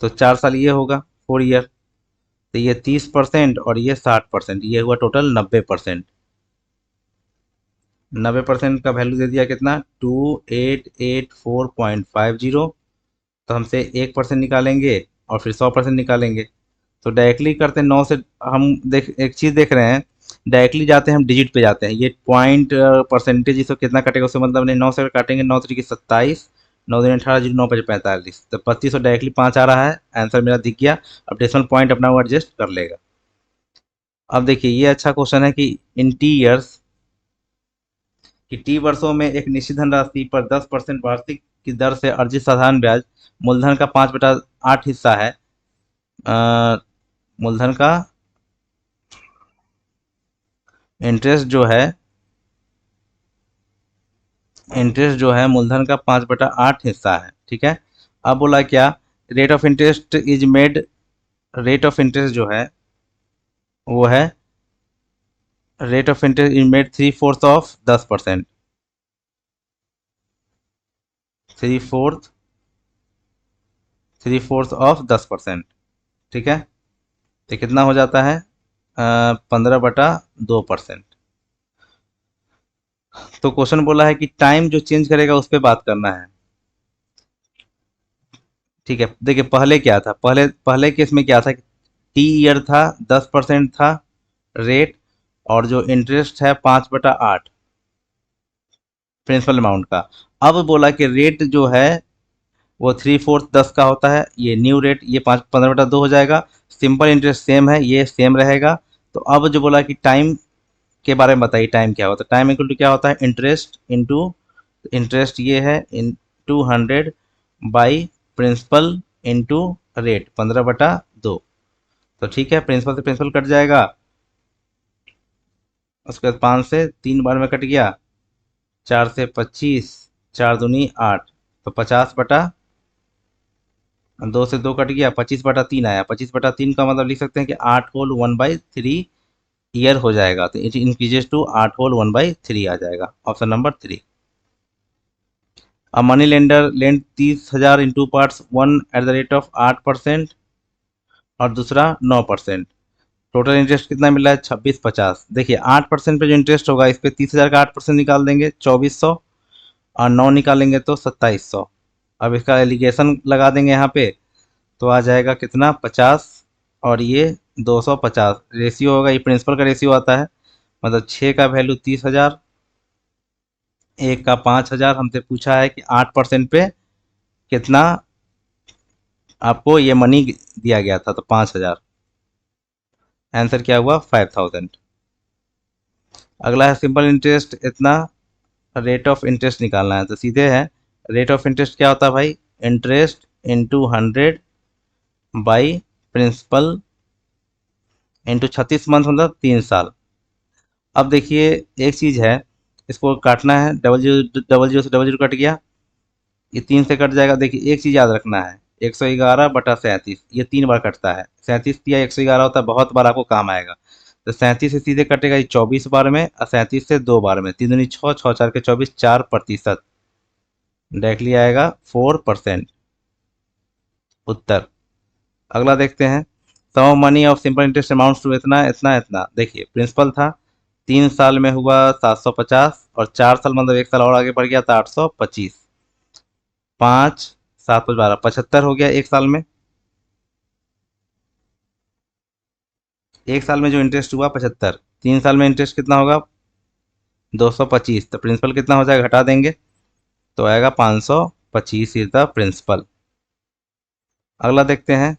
तो 4 साल ये होगा, 4 ईयर। तो ये 30% और ये 60%, ये हुआ टोटल 90%। 90% का वैल्यू दे दिया कितना, 2884.50। तो हमसे 1% निकालेंगे और फिर 100% निकालेंगे। तो डायरेक्टली करते हैं 9 से। हम देख एक चीज़ देख रहे हैं, डायरेक्टली जाते हैं हम डिजिट पे जाते हैं, ये पॉइंट परसेंटेज इसको कितना कटेगा उससे मतलब नहीं। 9 से काटेंगे, 9×3 = 27, 9×2 = 18, 0 9 5 45, तो 25 और डायरेक्टली 5 आ रहा है, आंसर मेरा दिख गया। अब डेसिमल पॉइंट अपना वो एडजस्ट कर लेगा। अब देखिए ये अच्छा क्वेश्चन है कि इन टी ईयर्स, कि टी वर्षों में एक निश्चित धनराशि पर 10% वार्षिक की दर से अर्जित साधारण ब्याज मूलधन का 5/8 हिस्सा है। अ, मूलधन का इंटरेस्ट जो है मूलधन का 5/8 हिस्सा है, ठीक है। अब बोला क्या, rate of interest is made, rate of interest जो है वो है, rate of interest is made 3/4 of 10%, 3/4 3/4 of 10%, ठीक है। तो कितना हो जाता है, 15/2%। तो क्वेश्चन बोला है कि टाइम जो चेंज करेगा उस पर बात करना है, ठीक है। देखिए पहले क्या था, पहले पहले केस में क्या था कि टी ईयर था, 10% था रेट, और जो इंटरेस्ट है 5/8 प्रिंसिपल अमाउंट का। अब बोला कि रेट जो है वो 3/4 10 का होता है, ये न्यू रेट, ये 15/2 हो जाएगा। सिंपल इंटरेस्ट सेम है, ये सेम रहेगा। तो अब जो बोला कि टाइम के बारे में बताइए, टाइम क्या होता है। टाइम इक्वल टू क्या होता है, इंटरेस्ट इंटू, इंटरेस्ट ये है into 100 by principal into rate 15/2। तो ठीक है, प्रिंसिपल से प्रिंसिपल कट जाएगा, उसके बाद 5 से 3 बार में कट गया, 4 से 25, 4×2 = 8, तो 50/2 से 2 कट गया, 25/3 आया। 25/3 का मतलब लिख सकते हैं कि 8 होल 1/3 ईयर हो जाएगा, तो इट इंक्रीजेस टू 8 होल 1/3 आ जाएगा, option number 3। A money lender lend 30,000 in two parts, one at the rate of 8% और दूसरा 9%। टोटल इंटरेस्ट कितना मिला है, 2650। देखिए 8% पे जो इंटरेस्ट होगा, इस पे 30,000 का 8% निकाल देंगे 2400, और 9 निकालेंगे तो 2700। अब इसका एलिगेशन लगा देंगे यहाँ पे, तो आ जाएगा कितना, 50, और ये 250 रेशियो होगा, ये प्रिंसिपल का रेशियो आता है, मतलब 6 का वैल्यू 30,000, 1 का 5,000। हमसे पूछा है कि 8% पे कितना आपको ये मनी दिया गया था, तो 5,000। आंसर क्या हुआ, 5,000। अगला है सिंपल इंटरेस्ट इतना, रेट ऑफ इंटरेस्ट निकालना है, तो सीधे है, रेट ऑफ इंटरेस्ट क्या होता है भाई, interest into 100 by principal into 36 month, मतलब 3 साल। अब देखिए एक चीज़ है, इसको काटना है, डबल जीरो से डबल जीरो कट गया, ये 3 से कट जाएगा। देखिए एक चीज़ याद रखना है, 111/37 ये 3 बार कटता है, 37 या 111 होता है, बहुत बार आपको काम आएगा। तो 37 से सीधे कटेगा ये 24 बार में, और 37 से 2 बार में, 3 दूनी 6, 6×4 = 24, 4%। डायरेक्टली आएगा 4% उत्तर। अगला देखते हैं, sum money of simple interest amounts to इतना इतना इतना। देखिए प्रिंसिपल था, 3 साल में हुआ 750, और 4 साल मतलब 1 साल और आगे बढ़ गया था 825। 5, 7×5 = 12, 75 हो गया 1 साल में। 1 साल में जो इंटरेस्ट हुआ 75, 3 साल में इंटरेस्ट कितना होगा, 225। तो प्रिंसिपल कितना हो जाएगा, घटा देंगे, तो आएगा 525 इज द प्रिंसिपल। अगला देखते हैं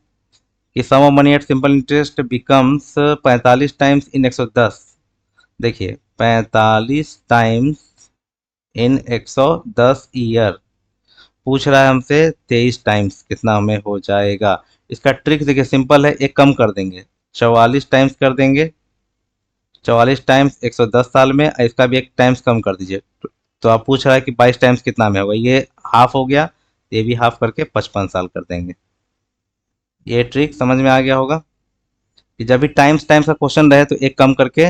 कि sum of money at simple interest becomes 45 times in 110। देखिए 45 टाइम्स इन 110 ईयर, पूछ रहा है हमसे 23 टाइम्स कितना हमें हो जाएगा। इसका ट्रिक देखिए सिंपल है, एक कम कर देंगे, 44 टाइम्स कर देंगे, 44 टाइम्स 110 साल में, इसका भी एक टाइम्स कम कर दीजिए। तो आप पूछ रहा है कि 22 टाइम्स कितना में होगा, ये हाफ हो गया, ये भी हाफ करके 55 साल कर देंगे। ये ट्रिक समझ में आ गया होगा कि जब भी टाइम्स टाइम्स का क्वेश्चन रहे तो एक कम करके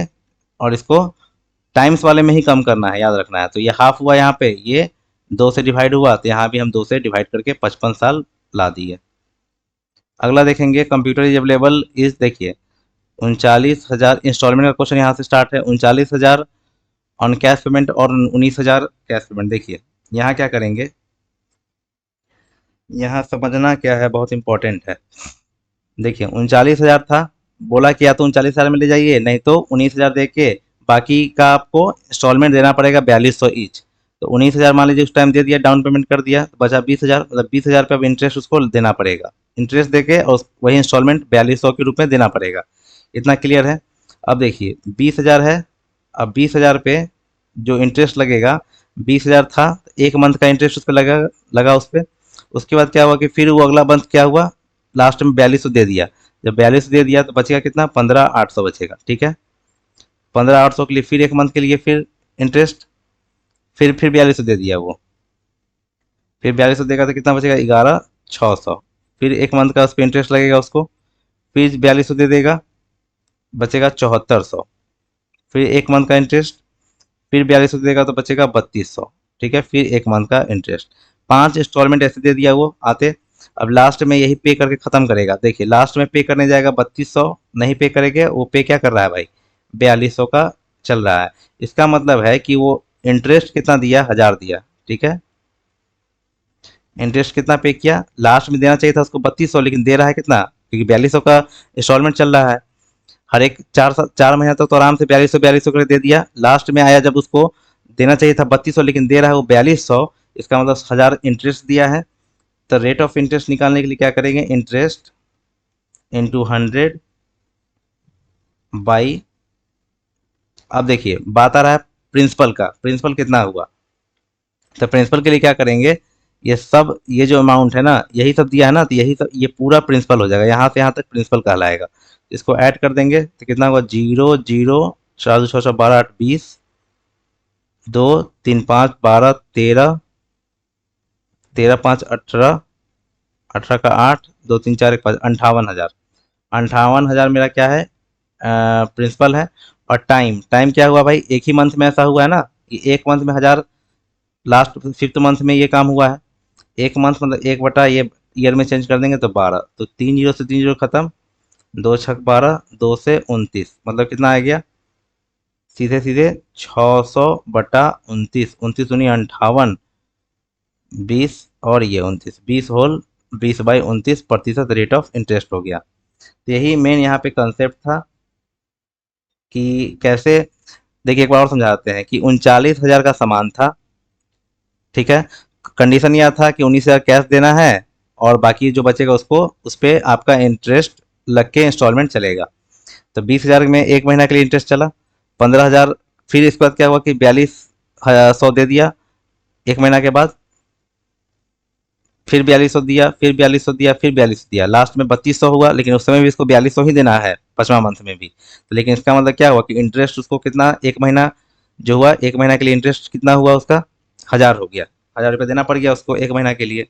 और इसको टाइम्स वाले में ही कम करना है, याद रखना है। तो ये हाफ हुआ, यहाँ पे ये 2 से डिवाइड हुआ, तो यहाँ भी हम 2 से डिवाइड करके 55 साल ला दिए। अगला देखेंगे कंप्यूटर इज अवेलेबल इज, देखिए 39,000 इंस्टॉलमेंट का क्वेश्चन यहाँ से स्टार्ट है। 39,000 ऑन कैश पेमेंट और 19,000 कैश पेमेंट। देखिए यहाँ क्या करेंगे, यहाँ समझना क्या है, बहुत इंपॉर्टेंट है। देखिए 39,000 था, बोला कि या तो 39,000 में ले जाइए, नहीं तो 19,000 दे के बाकी का आपको इंस्टॉलमेंट देना पड़ेगा 4200 ईच। तो 19,000 मान लीजिए उस टाइम दे दिया, डाउन पेमेंट कर दिया, तो बचा 20,000, मतलब 20,000 पे अब इंटरेस्ट उसको देना पड़ेगा। इंटरेस्ट देके और वही इंस्टॉलमेंट 4200 के रूप में देना पड़ेगा। इतना क्लियर है। अब देखिए 20,000 है, अब 20,000 पे जो इंटरेस्ट लगेगा, 20,000 था, एक मंथ का इंटरेस्ट उस पर लगा लगा उस पर। उसके बाद क्या हुआ कि फिर वो अगला मंथ क्या हुआ, लास्ट में 4200 दे दिया। जब 4200 दे दिया तो बचेगा कितना, 15,800 बचेगा, ठीक है। 15,800 के लिए फिर एक मंथ के लिए फिर इंटरेस्ट, फिर 4200 दे दिया वो, फिर 4200 देगा तो कितना बचेगा, 11,600। फिर एक मंथ का उस पर इंटरेस्ट लगेगा उसको, फिर 4200 दे देगा, बचेगा 7400। फिर एक मंथ का इंटरेस्ट, फिर 4200 देगा तो बचेगा 3200, ठीक है। फिर एक मंथ का इंटरेस्ट, 5 इंस्टॉलमेंट ऐसे दे दिया वो आते। अब लास्ट में यही पे करके खत्म करेगा। देखिए लास्ट में पे करने जाएगा 3200, नहीं पे करेंगे, वो पे क्या कर रहा है भाई, 4200 का चल रहा है। इसका मतलब है कि वो इंटरेस्ट कितना दिया, 1000 दिया, ठीक है। इंटरेस्ट कितना पे किया, लास्ट में देना चाहिए था उसको 3200, लेकिन दे रहा है कितना, क्योंकि 4200 का इंस्टॉलमेंट चल रहा है। हर एक 4 महीना तक तो आराम से 4200 कर दे दिया। लास्ट में आया जब उसको देना चाहिए था 3200, लेकिन दे रहा है वो 4200, इसका मतलब 1000 इंटरेस्ट दिया है। तो रेट ऑफ इंटरेस्ट निकालने के लिए क्या करेंगे, इंटरेस्ट इंटू 100 बाई, अब देखिए बात आ रहा है प्रिंसिपल का, प्रिंसिपल कितना हुआ। तो प्रिंसिपल के लिए क्या करेंगे, ये सब ये जो अमाउंट है ना, यही सब दिया है ना, तो यही सब ये पूरा प्रिंसिपल हो जाएगा, यहाँ से यहाँ तक प्रिंसिपल कहलाएगा। इसको ऐड कर देंगे तो कितना होगा, 0 0 4 2 6 12 8 20, 2 3 5 12 13, 13 5 18, 18 का 8, 2 3 4 1 5, 58,000। 58,000 मेरा क्या है, प्रिंसिपल है। और टाइम टाइम क्या हुआ भाई, एक ही मंथ में ऐसा हुआ है ना कि एक मंथ में 1000, लास्ट फिफ्थ मंथ में ये काम हुआ है। एक मंथ मतलब एक बटा ये ईयर में चेंज कर देंगे तो 12, तो 3 जीरो से 3 जीरो खत्म, 2 6 12, 2 से 29, मतलब कितना आ गया, सीधे सीधे 600/29, 29 × 58, 20, और ये 29, 20 होल 20/29 रेट ऑफ इंटरेस्ट हो गया। तो यही मेन यहाँ पे कंसेप्ट था कि कैसे। देखिए एक बार और समझाते हैं कि 39,000 का सामान था, ठीक है। कंडीशन यह था कि 19,000 कैश देना है और बाकी जो बचेगा उसको उस पर आपका इंटरेस्ट लग के इंस्टॉलमेंट चलेगा। तो 20,000 में एक महीना के लिए इंटरेस्ट चला, 15,000। फिर इसके बाद क्या हुआ कि 4200 दे दिया एक महीना के बाद, फिर 4200 दिया, फिर 4200 दिया, फिर 4200 दिया, लास्ट में 3200 हुआ, लेकिन उस समय भी इसको 4200 ही देना है 5वां मंथ में भी। तो लेकिन इसका मतलब क्या हुआ कि इंटरेस्ट उसको कितना, एक महीना जो हुआ, एक महीना के लिए इंटरेस्ट कितना हुआ उसका, 1000 हो गया, 1000 रुपये देना पड़ गया उसको एक महीना के लिए।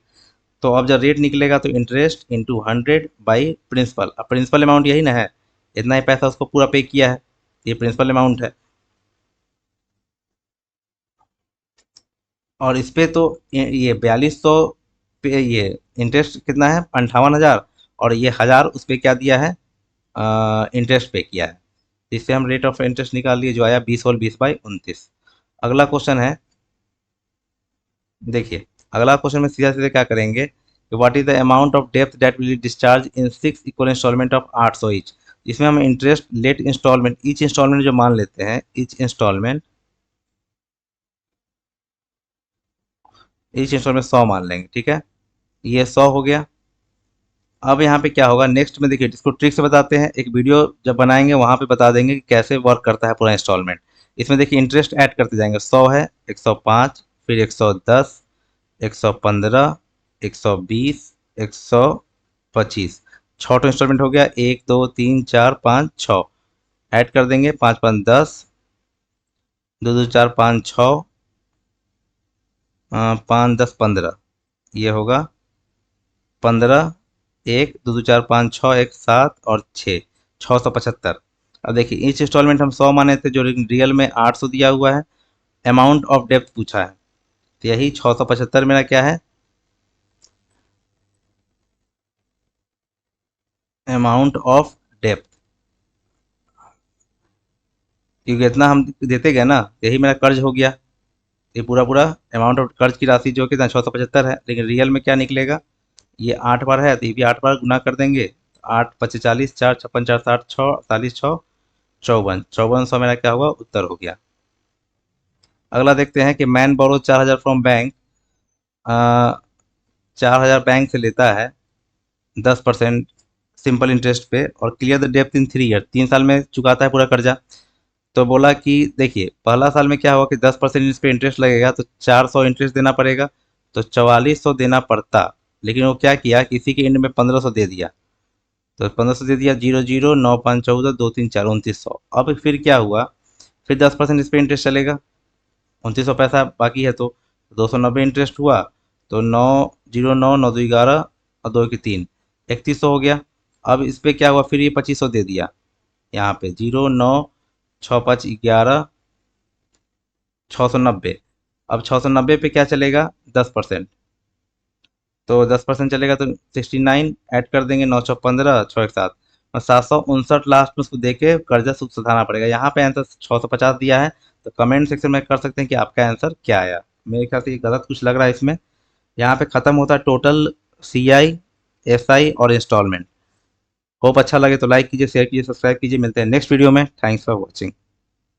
तो अब जब रेट निकलेगा तो इंटरेस्ट इंटू 100/प्रिंसिपल, अब प्रिंसिपल अमाउंट यही ना है, इतना ही पैसा उसको पूरा पे किया है, ये प्रिंसिपल अमाउंट है। और इस पे तो ये 4200 पे ये इंटरेस्ट कितना है, 58,000, और ये 1000 उस पे क्या दिया है, इंटरेस्ट पे किया है। इससे हम रेट ऑफ इंटरेस्ट निकाल लिए, जो आया 20 होल 20/29। अगला क्वेश्चन है, देखिए अगला क्वेश्चन में सीधा सीधे क्या करेंगे, what is the amount of डेप्थ that will discharge in 6 equal instalment of 800 each. इसमें हम interest let instalment, each instalment जो मान लेते हैं, ईच इंस्टॉलमेंट 100 मान लेंगे, ठीक है। ये 100 हो गया। अब यहाँ पे क्या होगा नेक्स्ट में, देखिए इसको ट्रिक से बताते हैं, एक वीडियो जब बनाएंगे वहाँ पे बता देंगे कि कैसे वर्क करता है पूरा इंस्टॉलमेंट। इसमें देखिए इंटरेस्ट ऐड करते जाएंगे, 100 है, 105, फिर 110, 115, 120, 125, छः तो इंस्टॉलमेंट हो गया, 1 2 3 4 5 6, ऐड कर देंगे, 5 5 10, 2 2 4 5 6, 5 10 15, ये होगा 15, 1 2 2 4 5 6, एक 7 और 6, 675। अब देखिए इस इंस्टॉलमेंट हम 100 माने थे, जो रियल में 800 दिया हुआ है। अमाउंट ऑफ डेप्थ पूछा है, तो यही 675 मेरा क्या है, अमाउंट ऑफ डेप्थ, क्योंकि इतना हम देते गए ना, यही मेरा कर्ज हो गया। ये पूरा पूरा अमाउंट ऑफ कर्ज की राशि जो कि 675 है, लेकिन रियल में क्या निकलेगा, ये 8 बार है तो ये भी 8 बार गुना कर देंगे। 8 25 40, 4 56 4 60, 6 48 6 54 5400 मेरा क्या होगा, उत्तर हो गया। अगला देखते हैं कि man borrow 4000 from bank, 4000 bank से लेता है 10% सिंपल इंटरेस्ट पे, और क्लियर द डेप्थ इन 3 ईयर, 3 साल में चुकाता है पूरा कर्जा। तो बोला कि देखिए पहला साल में क्या होगा कि 10% इस पे इंटरेस्ट लगेगा, तो 400 इंटरेस्ट देना पड़ेगा, तो 4400 देना पड़ता। लेकिन वो क्या किया, किसी के एंड में 1500 दे दिया, तो 1500 दे दिया, 00 9 5 14 2 3 4 2900। अब फिर क्या हुआ, फिर 10% इस पे इंटरेस्ट चलेगा, 2900 पैसा बाकी है, तो 290 इंटरेस्ट हुआ, तो 9 0 9 9 2 11 और 2 1 3, 3100 हो गया। अब इस पे क्या हुआ, फिर ये 2500 दे दिया, यहाँ पे 0 9 6 5 11 690। अब 690 पे क्या चलेगा, 10%, तो 10% चलेगा तो 69, ऐड कर देंगे, 9 6 15 6 1 7, और 759 लास्ट में उसको दे के कर्जा सूद सधाना पड़ेगा। यहाँ पे आंसर 650 दिया है, तो कमेंट सेक्शन में कर सकते हैं कि आपका आंसर क्या आया। मेरे ख्याल से ये गलत कुछ लग रहा है इसमें। यहाँ पे खत्म होता है टोटल, CI, SI और इंस्टॉलमेंट। होप अच्छा लगे तो लाइक कीजिए, शेयर कीजिए, सब्सक्राइब कीजिए। मिलते हैं नेक्स्ट वीडियो में। Thanks for watching.